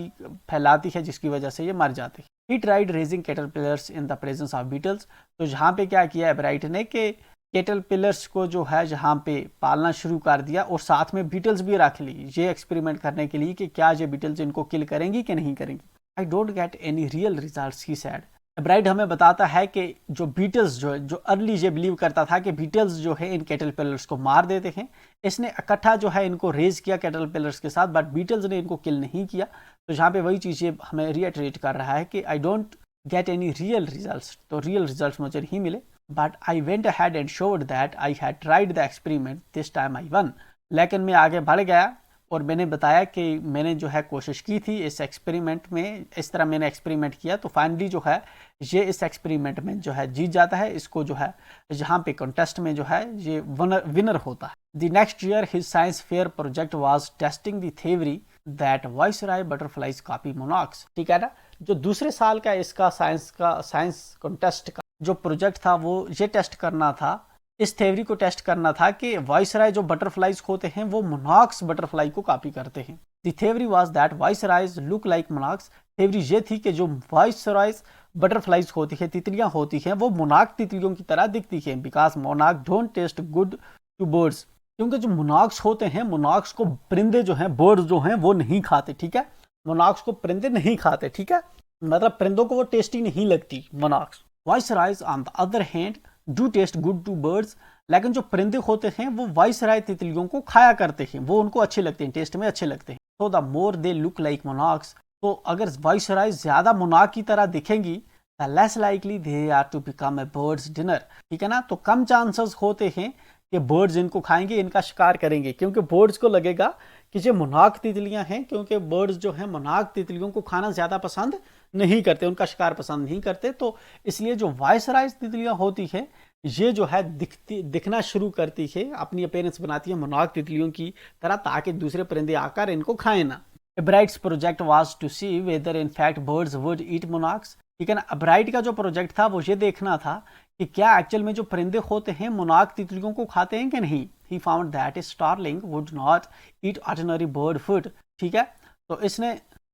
फैलाती है जिसकी वजह से ये मर जाती है। He tried raising caterpillars in the presence of beetles. तो यहाँ पे क्या किया एब्राइट ने कि कैटरपिलर्स को जो है यहाँ पे पालना शुरू कर दिया और साथ में बीटल्स भी रख ली, ये एक्सपेरिमेंट करने के लिए कि क्या ये बीटल्स इनको किल करेंगी कि नहीं करेंगी। I don't get any real results, he said. एब्राइट हमें बताता है कि जो बीटल्स जो अर्ली ये बिलीव करता था कि बीटल्स जो है इन कैटरपिलर्स को मार देते हैं, इसने इकट्ठा जो है इनको रेज किया कैटरपिलर्स के साथ, बट बीटल्स ने इनको किल नहीं किया। तो यहाँ पे वही चीज़ हमें रिएटरेट कर रहा है कि I don't get any real results, तो रियल रिजल्ट्स मुझे नहीं मिले। But I went ahead and showed that I had tried the experiment, this time I one. लेकिन मैं आगे बढ़ गया और मैंने बताया कि मैंने जो है कोशिश की थी इस एक्सपेरिमेंट में, इस तरह मैंने एक्सपेरिमेंट किया तो फाइनली जो है ये इस एक्सपेरिमेंट में जो है जीत जाता है। इसको जो है यहाँ पे कॉन्टेस्ट में जो है ये विनर होता है। The next year his science fair project was testing the theory that viceroy butterflies copy monarchs. ठीक है ना, जो दूसरे साल का इसका साइंस कॉन्टेस्ट का जो प्रोजेक्ट था वो ये टेस्ट करना था, इस थ्योरी को टेस्ट करना था कि वाइसराय जो बटरफ्लाइज होते हैं वो मोनार्क्स बटरफ्लाई को कॉपी करते हैं। The theory was that viceroys look like monarchs. Theory ये थी कि जो वाइसरायज बटरफ्लाइज होती है, तितलियां होती हैं, वो मोनार्क तितलियों की तरह दिखती हैं। Because monarch don't taste good to birds, क्योंकि जो मोनार्क्स होते हैं, मोनार्क्स को परिंदे जो हैं, बर्ड्स जो हैं वो नहीं खाते। ठीक है, मोनार्क्स को परिंदे नहीं खाते। ठीक है, मतलब परिंदों को वो टेस्टी नहीं लगती monarchs. Viceroys on the other hand do taste good to birds, लेकिन जो परिंदे होते हैं वो वाइसराय तितलियों को खाया करते हैं, वो उनको अच्छे लगते हैं, टेस्ट में अच्छे लगते हैं। तो the more they look like monarchs, तो अगर वाइसराय ज्यादा मोनार्क की तरह दिखेंगी, the less likely they are to become a bird's dinner. ठीक है ना, तो कम चांसेस होते हैं कि बर्ड्स इनको खाएंगे, इनका शिकार करेंगे, क्योंकि बर्ड्स को लगेगा कि ये मोनार्क तितलियां हैं, क्योंकि बर्ड्स जो हैं मोनार्क तितलियों को खाना ज्यादा पसंद नहीं करते, उनका शिकार पसंद नहीं करते। तो इसलिए जो वाइसराय तितलियां होती है ये जो है दिखना शुरू करती है, अपनी अपीयरेंस बनाती है मोनार्क तितलियों की तरह, ताकि दूसरे परिंदे आकर इनको खाएं ना। Ebright's project was to see whether in fact birds would eat monarchs. ठीक है ना, एब्राइट का जो प्रोजेक्ट था वो ये देखना था कि क्या एक्चुअल में जो परिंदे होते हैं मोनार्क तितलियों को खाते हैं कि नहीं। He found that starling would not eat ordinary bird food. ठीक है, तो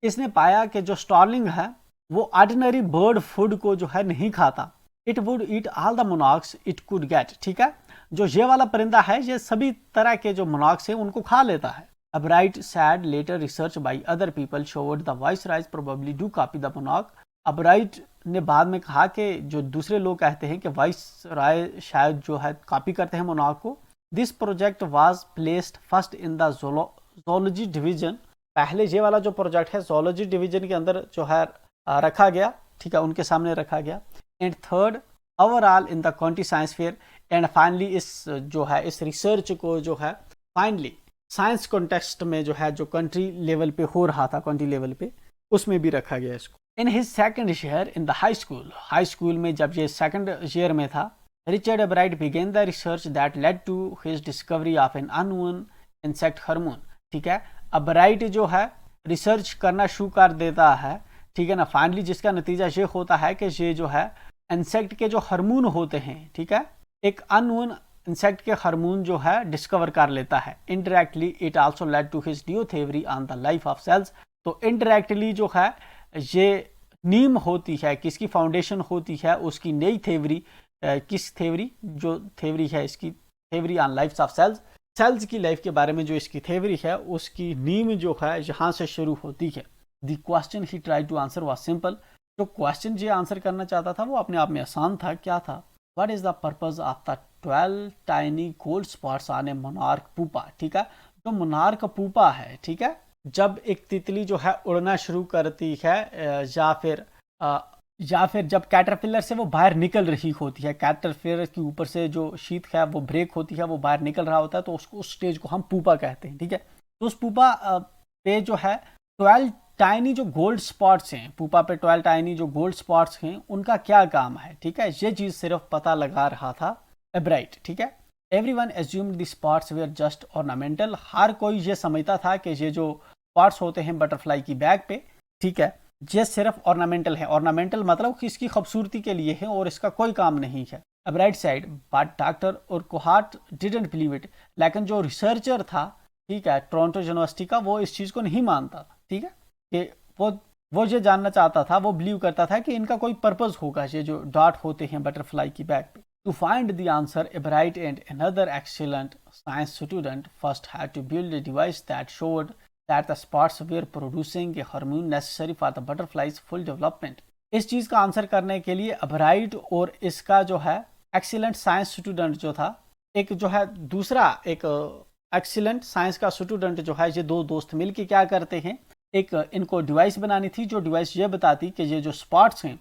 इसने पाया कि जो स्टारलिंग है वो ऑर्डिनरी बर्ड फूड को जो है नहीं खाता। It would eat all the monarchs it could get. ठीक है, जो ये वाला परिंदा है ये सभी तरह के जो मोनार्क्स हैं उनको खा लेता है। Upright said later research by other people showed the viceroys probably do copy the monarch। Upright ने बाद में कहा कि जो दूसरे लोग कहते हैं कि वाइस राय शायद जो है कॉपी करते हैं मोनार्क को। This project was placed first in the zoology division. पहले ये वाला जो प्रोजेक्ट है जोलॉजी डिवीजन के अंदर जो है रखा गया। ठीक है, उनके सामने रखा गया। And third overall in the county science fair. And finally इस जो है इस रिसर्च को जो है फाइनली साइंस कॉन्टेक्स्ट में जो है जो कंट्री लेवल पे हो रहा था, काउंटी लेवल पे, उसमें भी रखा गया इसको। In his second year in the high school में जब ये सेकंड ईयर में था, Richard Ebright began the research that led to his discovery of an unknown insect hormone. ठीक है, एब्राइट जो है रिसर्च करना शुरू कर देता है। ठीक है ना, फाइनली जिसका नतीजा ये होता है कि ये जो है इंसेक्ट के जो हार्मोन होते हैं, ठीक है, एक अननोन इंसेक्ट के हार्मोन जो है डिस्कवर कर लेता है। Indirectly it also led to his new theory on the life of cells. तो इनडायरेक्टली जो है ये नीम होती है, किसकी फाउंडेशन होती है, उसकी नई थ्योरी, किस थ्योरी, जो थ्योरी है इसकी theory on life of cells, cells की लाइफ के बारे में जो इसकी थ्योरी है उसकी नीम जो है यहाँ से शुरू होती है। The question he try to answer was simple. जो क्वेश्चन ये आंसर करना चाहता था वो अपने आप में आसान था। क्या था? What is the purpose of the 12 tiny gold spots on A monarch pupa. ठीक है, जो मोनार्क पूपा है, ठीक है, जब एक तितली जो है उड़ना शुरू करती है या फिर जब कैटरपिलर से वो बाहर निकल रही होती है, कैटरपिलर के ऊपर से जो शीत है वो ब्रेक होती है, वो बाहर निकल रहा होता है, तो उसको उस स्टेज को हम पूपा कहते हैं। ठीक है, तो उस पूपा पे जो है 12 टाइनी जो गोल्ड स्पॉट्स हैं, पूपा पे 12 टाइनी जो गोल्ड स्पॉट्स हैं, उनका क्या काम है। ठीक है, ये चीज सिर्फ पता लगा रहा था एब्राइट। ठीक है, everyone assumed the spots were just ornamental. हर कोई ये समझता था कि ये जो स्पॉट्स होते हैं बटरफ्लाई की बैक पे, ठीक है, ये सिर्फ ऑर्नामेंटल है। ऑर्नामेंटल मतलब कि इसकी खूबसूरती के लिए है और इसका कोई काम नहीं है। एब्राइट साइड बट डॉक्टर और कोहार्ट डिडंट बिलीव इट। लेकिन जो रिसर्चर था, ठीक है, टोरंटो यूनिवर्सिटी का, वो इस चीज को नहीं मानता। ठीक है, कि वो ये जानना चाहता था, वो बिलीव करता था कि इनका कोई पर्पज होगा, ये जो डॉट होते हैं बटरफ्लाई की बैक पे। To find the answer, Ebright and another excellent science student first had to build a device that showed that the spots were producing a hormone necessary for the butterfly's full development। इस चीज का answer करने के लिए एब्राइट और इसका जो है एक्सीलेंट साइंस स्टूडेंट जो था, एक जो है दूसरा एक एक्सीलेंट साइंस का स्टूडेंट जो है, ये दो दोस्त मिलके क्या करते हैं, एक इनको डिवाइस बनानी थी, जो डिवाइस ये बताती कि ये जो स्पॉट्स हैं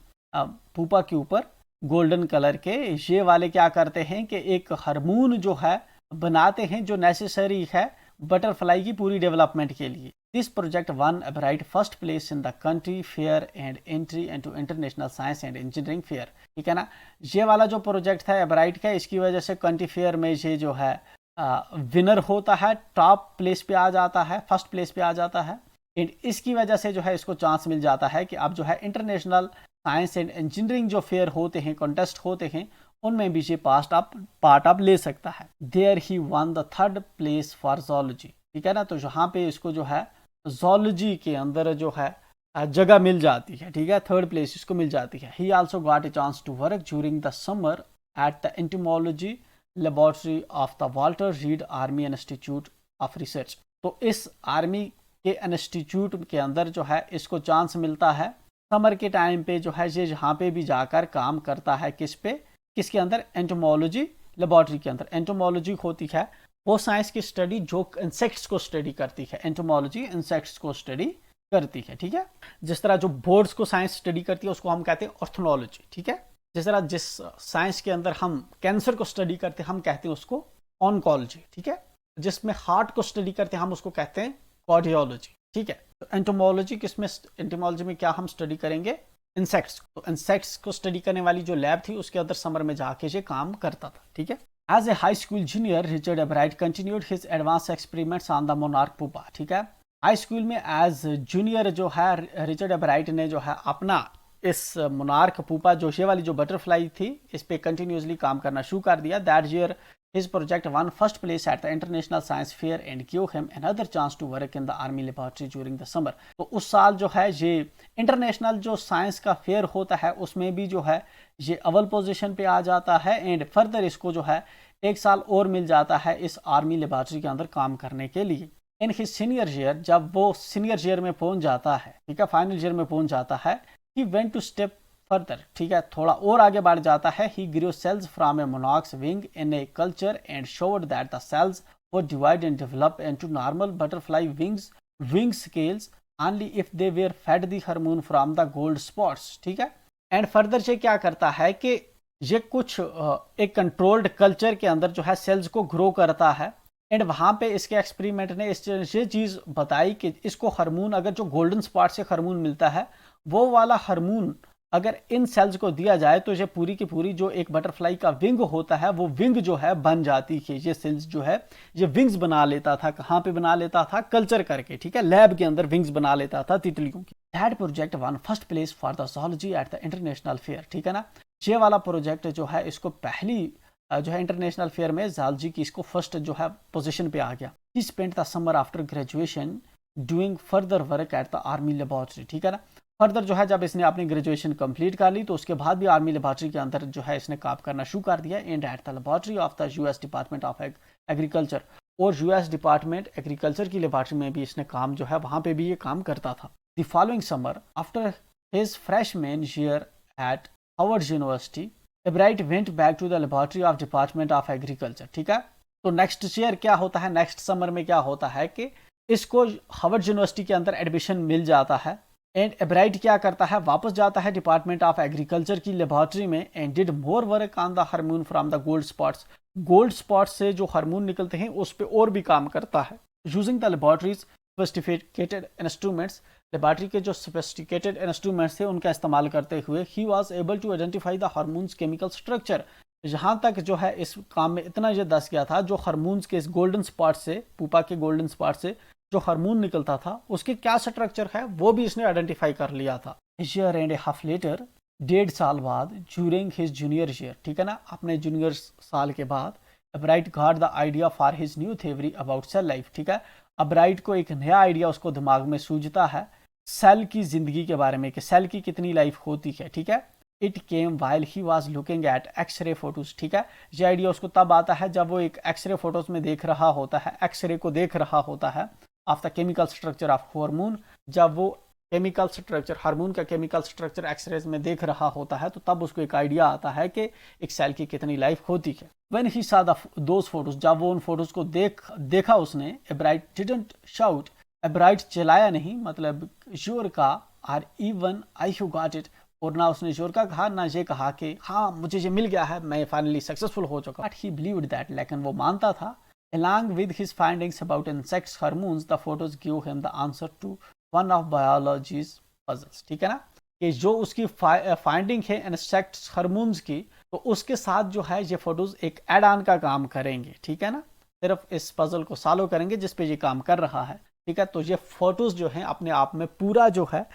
पूपा के ऊपर गोल्डन कलर के, ये वाले क्या करते हैं कि एक हार्मोन जो है बनाते हैं जो नेसेसरी है बटरफ्लाई की पूरी डेवलपमेंट के लिए। This project one एब्राइट first place in the country fair and entry into international science and engineering fair. ठीक है ना, ये वाला जो प्रोजेक्ट था एब्राइट का, इसकी वजह से कंट्री फेयर में ये जो है विनर होता है, टॉप प्लेस पे आ जाता है, फर्स्ट प्लेस पे आ जाता है। एंड इसकी वजह से जो है इसको चांस मिल जाता है कि अब जो है इंटरनेशनल साइंस एंड इंजीनियरिंग जो फेयर होते हैं, कॉन्टेस्ट होते हैं, उनमें भी ये पार्ट आप ले सकता है। There he won the third place for zoology. ठीक है ना, तो यहाँ पे इसको जो है जोलॉजी के अंदर जो है जगह मिल जाती है। ठीक है, थर्ड प्लेस इसको मिल जाती है। He also got a chance to work during the summer at the entomology laboratory of the Walter Reed Army Institute of Research. तो इस आर्मी के इंस्टीट्यूट के अंदर जो है इसको चांस मिलता है समर के टाइम पे, जो है ये यहाँ पे भी जाकर काम करता है। किसके अंदर? एंटोमोलॉजी लेबोरेटरी के अंदर। एंटोमोलॉजी होती है वो साइंस की स्टडी जो इंसेक्ट्स को स्टडी करती है। एंटोमोलॉजी इंसेक्ट्स को स्टडी करती है। ठीक है, जिस तरह जो बोर्ड्स को साइंस स्टडी करती है उसको हम कहते हैं ऑर्थोलॉजी। ठीक है, जिस तरह जिस साइंस के अंदर हम कैंसर को स्टडी करते हैं हम कहते हैं उसको ऑन्कोलॉजी। ठीक है, जिसमें हार्ट को स्टडी करते हैं हम उसको कहते हैं कार्डियोलॉजी। ठीक है, तो एंटोमोलॉजी किसमें, एंटोमोलॉजी में क्या हम स्टडी करेंगे? इंसेक्ट्स। तो इंसेक्ट्स को स्टडी करने वाली जो लैब थी उसके अंदर समर में जाके ये काम करता था। ठीक है, as a high school junior Richard Ebright continued his advance experiments on the monarch pupa. ठीक है, हाई स्कूल में एज जूनियर जो है रिचर्ड एबराइट ने जो है अपना इस मोनार्क पूपा जोशे वाली जो बटरफ्लाई थी इस पे कंटिन्यूसली काम करना शुरू कर दिया। That year his project won first place at the international science fair and give him another chance to work in the army laboratory during the summer. तो उस साल जो है ये इंटरनेशनल जो साइंस का फेयर होता है उसमें भी जो है ये अव्वल पोजीशन पे आ जाता है एंड फर्दर इसको जो है एक साल और मिल जाता है इस आर्मी लेबोरेटरी के अंदर काम करने के लिए। इन हिज सीनियर ईयर जब वो सीनियर ईयर में पहुंच जाता है, ठीक है, फाइनल ईयर में पहुंच जाता है, he went to step further, ठीक है, थोड़ा और आगे बढ़ जाता है। he grew cells from a monarch's wing in a culture and showed that the cells were divided and developed into normal butterfly wing scales only if they were fed the hormone from the gold spots, ठीक है। And further से क्या करता है कि ये कुछ एक कंट्रोल्ड कल्चर के अंदर जो है सेल्स को ग्रो करता है एंड वहाँ पे इसके एक्सपेरिमेंट ने ये चीज़ बताई कि इसको हार्मोन अगर जो गोल्डन स्पॉट से हार्मोन मिलता है वो वाला हार्मोन अगर इन सेल्स को दिया जाए तो ये पूरी की पूरी जो एक बटरफ्लाई का विंग होता है वो विंग जो है बन जाती है। ये सेल्स जो है ये विंग्स बना लेता था। कहाँ पे बना लेता था? कल्चर करके, ठीक है, लैब के अंदर विंग्स बना लेता था तितलियों की। That project won first place for the zoology eight the international fair, ठीक है ना। ये वाला प्रोजेक्ट जो है इसको पहली जो है इंटरनेशनल फेयर में ज़ूलॉजी की इसको फर्स्ट जो है पोजीशन पे आ गया। ही spent the summer after graduation doing further work at the army laboratory, ठीक है ना। फर्दर जो है जब इसने अपनी ग्रेजुएशन कंप्लीट कर ली तो उसके बाद भी आर्मी लेबोरेटरी के अंदर जो है इसने काम करना शुरू कर दिया and at the laboratory of the US department of agriculture, और यूएस डिपार्टमेंट एग्रीकल्चर की लेबोरेटरी में भी इसने काम जो है वहाँ पे भी ये काम करता था। The following summer after his freshman year at Harvard University Ebright went back to the laboratory of department of agriculture, ठीक है। तो नेक्स्ट ईयर क्या होता है, नेक्स्ट समर में क्या होता है कि इसको हार्वर्ड यूनिवर्सिटी के अंदर एडमिशन मिल जाता है एंड एब्राइट क्या करता है, वापस जाता है डिपार्टमेंट ऑफ एग्रीकल्चर की लेबोरेटरी में and did more work on the hormone from the gold spots. Gold spots से जो हार्मोन निकलते हैं उस पर और भी काम करता है। Using the laboratory's sophisticated instruments, laboratory के जो सोफिस्टिकेटेड इंस्ट्रूमेंट्स थे उनका इस्तेमाल करते हुए he was able to identify the hormone's chemical structure. यहाँ तक जो है इस काम में इतना ये दस गया था, जो हार्मोन्स के इस गोल्डन स्पॉट से, पुपा के गोल्डन स्पॉट से जो हार्मोन निकलता था उसके क्या स्ट्रक्चर है वो भी इसने आइडेंटिफाई कर लिया था। Year and a half later, 1.5 साल बाद, ड्यूरिंग हिज जूनियर ईयर, ठीक है ना, अपने जूनियर साल के बाद, Ebright got the idea for his new theory about cell life, ठीक है। एब्राइट को एक नया आइडिया उसको दिमाग में सूझता है सेल की जिंदगी के बारे में कि सेल की कितनी लाइफ होती है, ठीक है। It came while he was looking at x ray photos, ठीक है। ये आइडिया उसको तब आता है जब वो एक एक्सरे फोटोज में देख रहा होता है, एक्सरे को देख रहा होता है of the chemical structure of hormone. जब वो केमिकल स्ट्रक्चर, हार्मोन का केमिकल स्ट्रक्चर एक्सरेज में देख रहा होता है तो तब उसको एक आइडिया आता है कि एक सेल की कितनी लाइफ होती है। When he saw those photos, जब वो उन फोटोज को देखा उसने, एब्राइट डिडंट शाउट, एब्राइट चिल्लाया नहीं, मतलब श्योर का or even I you got it, और ना उसने श्योर का कहा ना ये कहा कि हाँ मुझे ये मिल गया है, मैं फाइनली सक्सेसफुल हो चुका। बट ही बिलीव्ड दैट, लेकिन वो मानता था, along with his findings about insects hormones, the photos give him the answer to one of biology's puzzles, ठीक है ना, कि जो उसकी फाइंडिंग है इंसेक्ट्स हार्मोन्स की, तो उसके साथ जो है ये फोटोज एक एड ऑन का काम करेंगे, ठीक है ना, सिर्फ इस पजल को सॉल्व करेंगे जिस पे ये काम कर रहा है, ठीक है। तो ये फोटोज जो है अपने आप में पूरा जो है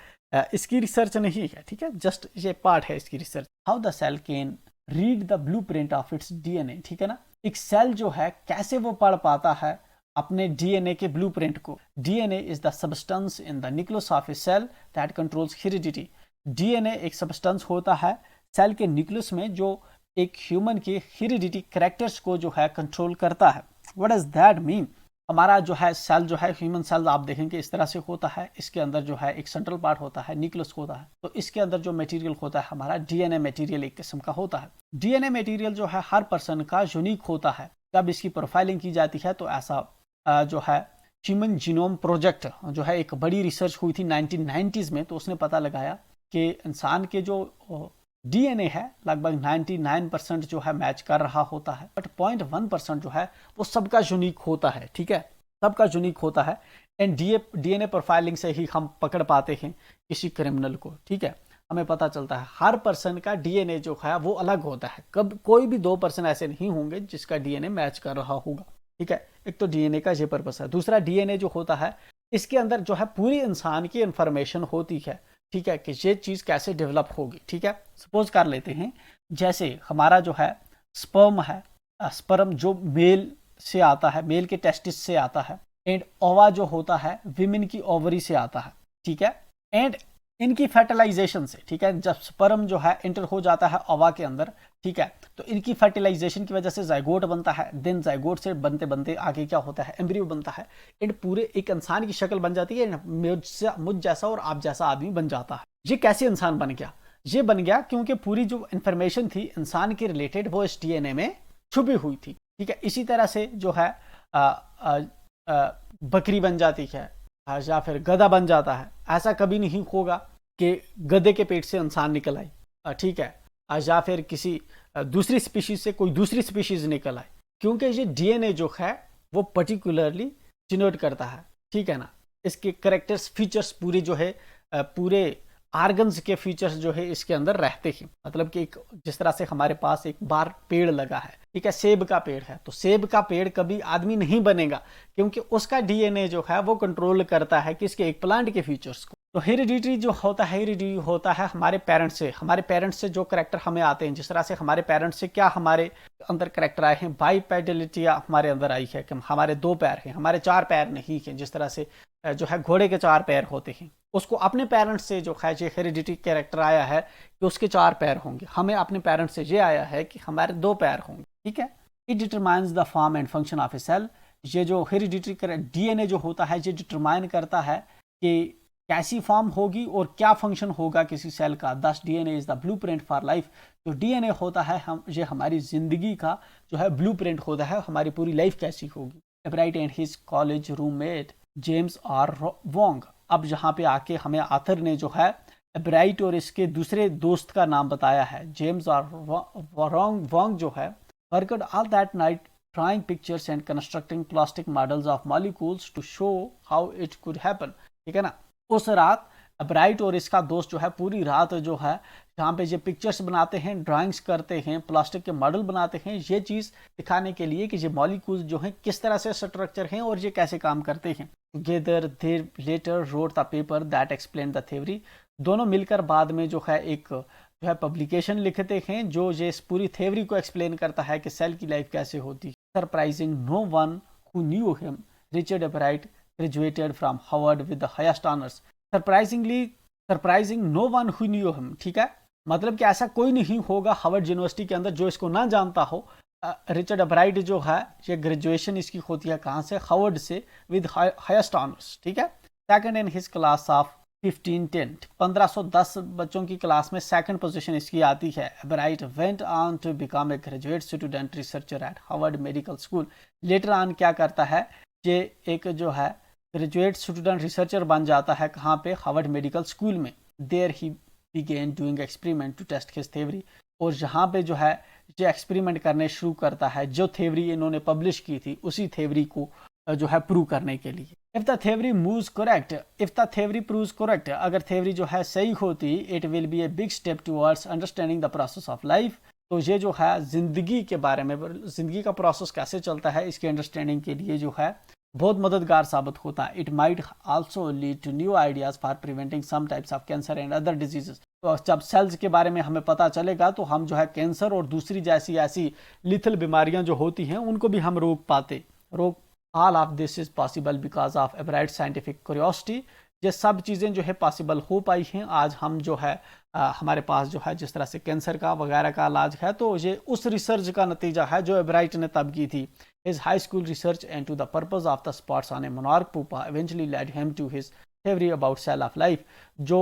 इसकी रिसर्च नहीं है, ठीक है, जस्ट ये पार्ट है इसकी research. How the cell can read the blueprint of its DNA, ठीक है ना, एक सेल जो है कैसे वो पढ़ पाता है अपने डीएनए के ब्लूप्रिंट को। DNA is the substance in the nucleus of a cell that controls heredity. DNA एक सबस्टेंस होता है सेल के न्यूक्लियस में जो एक ह्यूमन के हेरिडिटी कैरेक्टर्स को जो है कंट्रोल करता है। What does that mean? हमारा जो है सेल जो है ह्यूमन सेल आप देखेंगे इस तरह से होता है, इसके अंदर जो है एक सेंट्रल पार्ट होता है, न्यूक्लियस होता है, तो इसके अंदर जो मटेरियल होता है हमारा डीएनए मटेरियल एक किस्म का होता है। डीएनए मटेरियल जो है हर पर्सन का यूनिक होता है। जब इसकी प्रोफाइलिंग की जाती है तो ऐसा जो है ह्यूमन जीनोम प्रोजेक्ट जो है एक बड़ी रिसर्च हुई थी 1990s में, तो उसने पता लगाया कि इंसान के जो डीएनए है लगभग 99% जो है मैच कर रहा होता है, बट 0.1% जो है वो सबका यूनिक होता है, ठीक है, सबका यूनिक होता है। एंड डीएनए प्रोफाइलिंग से ही हम पकड़ पाते हैं किसी क्रिमिनल को, ठीक है, हमें पता चलता है हर पर्सन का डीएनए जो है वो अलग होता है। कब कोई भी 2 पर्सन ऐसे नहीं होंगे जिसका डीएनए मैच कर रहा होगा, ठीक है। एक तो डीएनए का ये पर्पस है। दूसरा, डीएनए जो होता है इसके अंदर जो है पूरी इंसान की इंफॉर्मेशन होती है, ठीक है, कि ये चीज़ कैसे डेवलप होगी, ठीक है। सपोज कर लेते हैं जैसे हमारा जो है स्पर्म है, स्पर्म जो मेल से आता है, मेल के टेस्टिस से आता है, एंड ओवा जो होता है विमेन की ओवरी से आता है, ठीक है। एंड इनकी फर्टिलाइजेशन से, ठीक है, जब स्पर्म जो है इंटर हो जाता है ओवा के अंदर, ठीक है, तो इनकी फर्टिलाइजेशन की वजह से जाइगोट बनता है, देन जाइगोट से बनते बनते आगे क्या होता है, एम्ब्रियो बनता है, एंड पूरे एक इंसान की शक्ल बन जाती है, मुझ जैसा और आप जैसा आदमी बन जाता है। ये कैसे इंसान बन गया? ये बन गया क्योंकि पूरी जो इंफॉर्मेशन थी इंसान के रिलेटेड वो इस डीएनए में छुपी हुई थी, ठीक है। इसी तरह से जो है आ, आ, आ, बकरी बन जाती है या फिर गधा बन जाता है। ऐसा कभी नहीं होगा कि गधे के पेट से इंसान निकल आई, ठीक है, या फिर किसी दूसरी स्पीशीज से कोई दूसरी स्पीशीज निकल आई, क्योंकि ये डीएनए जो है वो पर्टिकुलरली डिनोट करता है, ठीक है ना। इसके करेक्टर्स फीचर्स पूरे जो है पूरे आर्गन्स के फीचर्स जो है इसके अंदर रहते हैं। मतलब कि एक जिस तरह से हमारे पास एक बार पेड़ लगा है, ठीक है, सेब का पेड़ है, तो सेब का पेड़ कभी आदमी नहीं बनेगा क्योंकि उसका डीएनए जो है वो कंट्रोल करता है किसके, एक प्लांट के फीचर्स को। तो हेरिडिटरी जो होता है, हेरिडिटरी होता है हमारे पेरेंट्स से जो करेक्टर हमें आते हैं। जिस तरह से हमारे पेरेंट्स से क्या हमारे अंदर करेक्टर आए हैं, बाइपेडलिटी हमारे अंदर आई है कि हमारे 2 पैर हैं, हमारे 4 पैर नहीं हैं। जिस तरह से जो है घोड़े के 4 पैर होते हैं, उसको अपने पेरेंट्स से जो है ये हेरिडिटरी कैरेक्टर आया है कि उसके 4 पैर होंगे। हमें अपने पेरेंट्स से ये आया है कि हमारे 2 पैर होंगे, ठीक है। It determines the form and function of a cell. ये जो हेरिडिटरी डीएनए जो होता है ये डिटरमाइन करता है कि कैसी फॉर्म होगी और क्या फंक्शन होगा किसी सेल का। दस DNA is the blueprint for life. जो डीएनए होता है ये हमारी जिंदगी का जो है ब्लूप्रिंट होता है, हमारी पूरी लाइफ कैसी होगी। Ebright and his college roommate James R Wong. अब यहाँ पे आके हमें आथर ने जो है एब्राइट और इसके दूसरे दोस्त का नाम बताया है, जेम्स आर वोंग जो है, worked all that night drawing pictures and constructing plastic models of molecules to show how it could happen, ठीक है ना। उस रात ब्राइट और इसका दोस्त जो है पूरी रात जो है जहाँ पे ये पिक्चर्स बनाते हैं, ड्राइंग्स करते हैं, प्लास्टिक के मॉडल बनाते हैं, ये चीज़ दिखाने के लिए कि ये मॉलिक्यूल्स जो हैं किस तरह से स्ट्रक्चर हैं और ये कैसे काम करते हैं। Together they letter wrote the paper that explain the theory. दोनों मिलकर बाद में जो है एक जो है पब्लिकेशन लिखते हैं जो ये इस पूरी थ्योरी को एक्सप्लेन करता है कि सेल की लाइफ कैसे होती है। Surprising no one who knew him, Richard Ebright graduated from Harvard with the highest honors. Surprising no one who knew him, ठीक है, मतलब कि ऐसा कोई नहीं होगा हार्वर्ड यूनिवर्सिटी के अंदर जो इसको ना जानता हो। रिचर्ड एब्राइट जो है ये ग्रेजुएशन इसकी होती है कहाँ से, हार्वर्ड से, विद हाईएस्ट ऑनर्स, ठीक है। Second in his class of 1510, 1510 बच्चों की क्लास में सेकंड पोजीशन इसकी आती है। Ebright went on to become a graduate student researcher at Harvard Medical School. Later on क्या करता है, ये एक जो है ग्रेजुएट स्टूडेंट रिसर्चर बन जाता है कहाँ पे, हार्वर्ड मेडिकल स्कूल में। There he began doing experiment to test his theory. और जहाँ पे जो है ये एक्सपेरिमेंट करने शुरू करता है, जो थ्योरी इन्होंने पब्लिश की थी उसी थ्योरी को जो है प्रूव करने के लिए। If the theory moves correct, if the theory proves correct, अगर थ्योरी जो है सही होती, it will be a big step towards understanding the process of life. तो ये जो है जिंदगी के बारे में, जिंदगी का प्रोसेस कैसे चलता है इसकी अंडरस्टैंडिंग के लिए जो है बहुत मददगार साबित होता है। It might also lead to new ideas for preventing some types of cancer and other diseases. तो जब सेल्स के बारे में हमें पता चलेगा तो हम जो है कैंसर और दूसरी जैसी ऐसी लिथल बीमारियां जो होती हैं उनको भी हम रोक all of this is possible because of एब्राइट scientific curiosity. ये सब चीज़ें जो है पॉसिबल हो पाई हैं। आज हम जो है हमारे पास जो है जिस तरह से कैंसर का वगैरह का इलाज है, तो ये उस रिसर्च का नतीजा है जो एब्राइट ने तब की थी। His high school research into the purpose of the spots on a monarch pupa eventually led him to his theory about cell of life। जो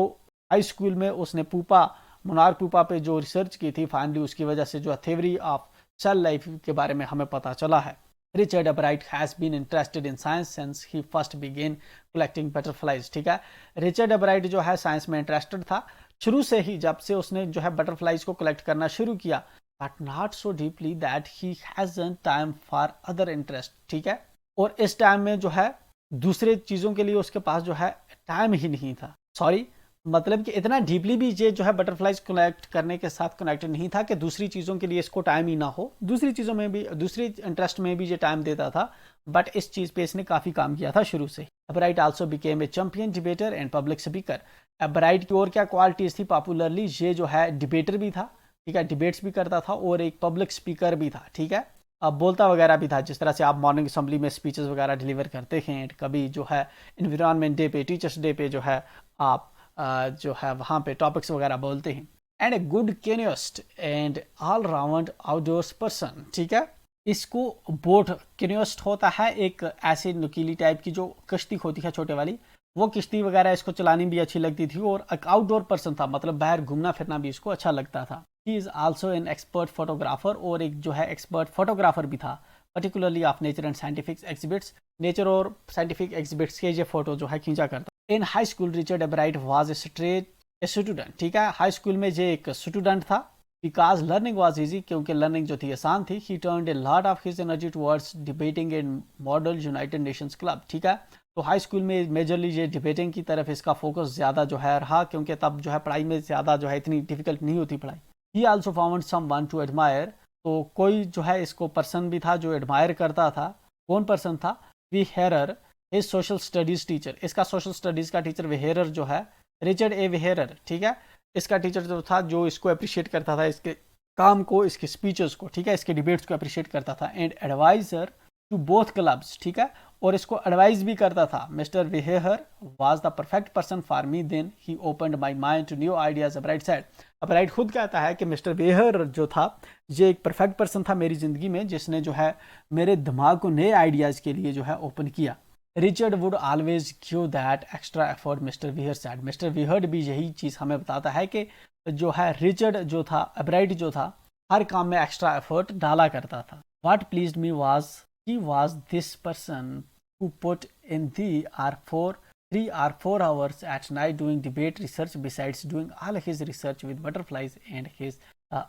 हाई स्कूल में उसने मोनार्क पुपा पे जो रिसर्च की थी, फाइनली उसकी वजह से जो थ्योरी ऑफ सेल लाइफ के बारे में हमें पता चला है। Richard Ebright has been interested in science since he first began collecting butterflies, ठीक है। रिचर्ड एब्राइट जो है साइंस में इंटरेस्टेड था शुरू से ही, जब से उसने जो है बटरफ्लाइज को कलेक्ट करना शुरू किया, but not so deeply that he hasn't time for other interest, ठीक है। और इस टाइम में जो है दूसरे चीज़ों के लिए उसके पास जो है टाइम ही नहीं था। सॉरी, मतलब कि इतना डीपली भी ये जो है बटरफ्लाइज कलेक्ट करने के साथ कनेक्टेड नहीं था कि दूसरी चीज़ों के लिए इसको टाइम ही ना हो। दूसरी चीज़ों में भी, दूसरी इंटरेस्ट में भी ये टाइम देता था, बट इस चीज़ पे इसने काफ़ी काम किया था शुरू से। Ebright also became a champion debater and public speaker. Ebright की और क्या क्वालिटीज़ थी पॉपुलरली, ये जो है डिबेटर भी था, ठीक है, डिबेट्स भी करता था और एक पब्लिक स्पीकर भी था, ठीक है, अब बोलता वगैरह भी था। जिस तरह से आप मॉर्निंग असेंबली में स्पीचेस वगैरह डिलीवर करते हैं, कभी जो है इन्वायरमेंट डे पे, टीचर्स डे पे जो है आप जो है वहाँ पे टॉपिक्स वगैरह बोलते हैं। And a good canoeist and all round outdoors person, ठीक है। इसको बोट कैनियोस्ट होता है एक ऐसी नुकीली टाइप की जो कश्ती होती है छोटे वाली, वो किश्ती वगैरह इसको चलानी भी अच्छी लगती थी, और एक आउटडोर पर्सन था, मतलब बाहर घूमना फिरना भी इसको अच्छा लगता था। He is also an expert photographer, और एक जो है एक्सपर्ट फोटोग्राफर भी था, particularly of nature and scientific exhibits. Nature और साइंटिफिक एग्जिबिट्स के ये फोटो जो है खींचा करता। In high school Richard Ebright was a student, ठीक है, हाई स्कूल में ये एक स्टूडेंट था। बिकॉज लर्निंग वॉज ईजी, क्योंकि लर्निंग जो थी आसान थी। He turned a lot of his energy towards debating in model United Nations club, ठीक है। तो हाई स्कूल में मेजरली ये डिबेटिंग की तरफ इसका फोकस ज़्यादा जो है रहा, क्योंकि तब जो है पढ़ाई में ज़्यादा जो है इतनी डिफिकल्ट नहीं होती पढ़ाई। He also found someone to admire, तो कोई जो है इसको पर्सन भी था जो एडमायर करता था। कौन पर्सन था? विहेरर, इज सोशल स्टडीज़ टीचर। इसका सोशल स्टडीज़ का टीचर विहेरर जो है, रिचर्ड ए विहेरर, ठीक है, इसका टीचर जो था, जो इसको अप्रिशिएट करता था, इसके काम को, इसके स्पीचेस को, ठीक है, इसके डिबेट्स को अप्रिशिएट करता था। And adviser to both clubs, ठीक है, और इसको एडवाइस भी करता था। Mister Weiher was the perfect person for me, then he opened my mind to new ideas. Ebright said, Ebright खुद कहता है कि मिस्टर विहेयर जो था, ये एक परफेक्ट पर्सन था मेरी ज़िंदगी में, जिसने जो है मेरे दिमाग को नए आइडियाज़ के लिए जो है ओपन किया। Richard would always give that extra effort, Mister Weiher said. Mister Weiher भी यही चीज़ हमें बताता है कि जो है रिचर्ड जो था, अबराइट जो था, हर काम में एक्स्ट्रा एफर्ट डाला करता था। What pleased me was he was this person who put in 3 or 4 hours at night doing debate research besides doing all his research with butterflies and his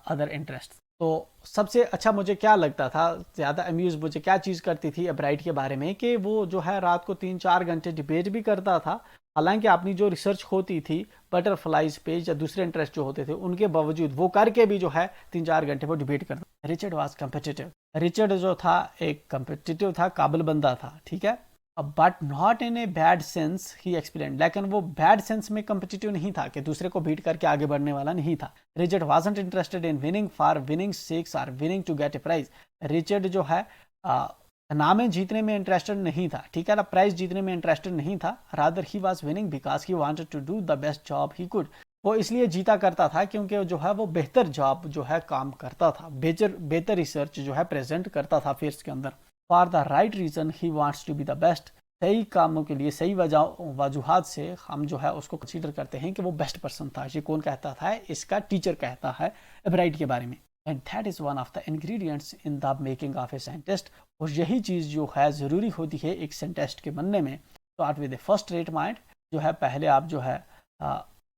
other interests। तो सबसे अच्छा मुझे क्या लगता था, ज़्यादा अम्यूज़ मुझे क्या चीज़ करती थी अबराइट के बारे में, कि वो जो है रात को 3-4 घंटे डिबेट भी करता था। हालांकि अपनी जो रिसर्च होती थी बटरफ्लाइज पे या दूसरे इंटरेस्ट जो होते थे, उनके बावजूद वो करके भी जो है 3-4 घंटे वो डिबेट करता। रिचर्ड वाज कम्पिटिटिव, रिचर्ड जो था एक कम्पिटिटिव था, काबिल बंदा था, ठीक है, but not in a bad sense, he explain. लेकिन वो बैड सेंस में कम्पिटिटिव नहीं था, कि दूसरे को बीट करके आगे बढ़ने वाला नहीं था। Richard wasn't interested in winning for winning sake और winning to get a prize. Richard जो है नामे जीतने में इंटरेस्टेड नहीं था, ठीक है ना, प्राइज जीतने में इंटरेस्टेड नहीं था। Rather he was winning because he wanted to do the best job he could. वो इसलिए जीता करता था क्योंकि जो है वो बेहतर जॉब जो है काम करता था, बेहतर रिसर्च जो है प्रेजेंट करता था फेयर्स के अंदर। For the right reason he wants to be the best, सही कामों के लिए, सही वजूहात से हम जो है उसको कंसीडर करते हैं कि वो बेस्ट पर्सन था। ये कौन कहता था? इसका टीचर कहता है एबराइट के बारे में। And that is one of the ingredients in the making of a scientist. और यही चीज़ जो है ज़रूरी होती है एक साइंटिस्ट के बनने में। तो art with A first rate mind, जो है पहले आप जो है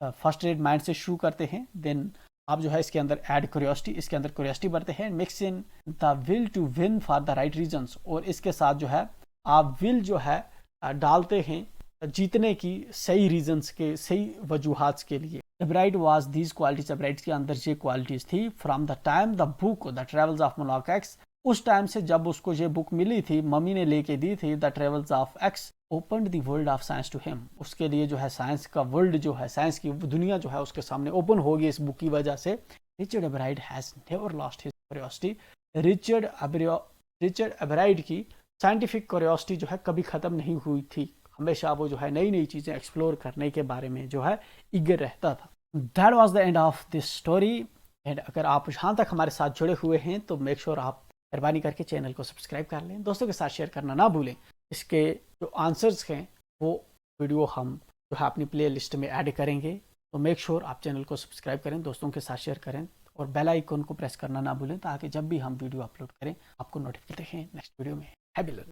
फर्स्ट रेट माइंड से शुरू करते हैं, देन आप जो है इसके अंदर ऐड क्यूरियोसिटी, इसके अंदर क्यूरियोसिटी बढ़ते हैं, mix in the will to win for the right reasons, और इसके साथ जो है आप विल जो है डालते हैं जीतने की सही रीजंस के, सही वजूहात के लिए। Ebright was these qualities, Ebright के अंदर ये क्वालिटीज थी। From the time the book the travels of मोनॉक एक्स, उस टाइम से जब उसको ये बुक मिली थी, मम्मी ने लेके दी थी, the travels of X opened the world of science to him, उसके लिए जो है साइंस का वर्ल्ड जो है, साइंस की दुनिया जो है उसके सामने ओपन हो गई इस बुक की वजह से। Richard Ebright has never lost his curiosity. Richard Ebright की साइंटिफिक क्यूरियोसिटी जो है कभी ख़त्म नहीं हुई थी, हमेशा वो जो है नई नई चीज़ें एक्सप्लोर करने के बारे में जो है ईगर रहता था। That was the end of this story. And अगर आप यहाँ तक हमारे साथ जुड़े हुए हैं तो मेक श्योर आप मेहरबानी करके चैनल को सब्सक्राइब कर लें, दोस्तों के साथ शेयर करना ना भूलें। इसके जो आंसर्स हैं वो वीडियो हम जो है अपनी प्ले लिस्ट में ऐड करेंगे, तो मेक श्योर आप चैनल को सब्सक्राइब करें, दोस्तों के साथ शेयर करें और बेल आइकन को प्रेस करना ना भूलें, ताकि जब भी हम वीडियो अपलोड करें आपको नोटिफिकेशन देखें नेक्स्ट वीडियो में। Happy learning.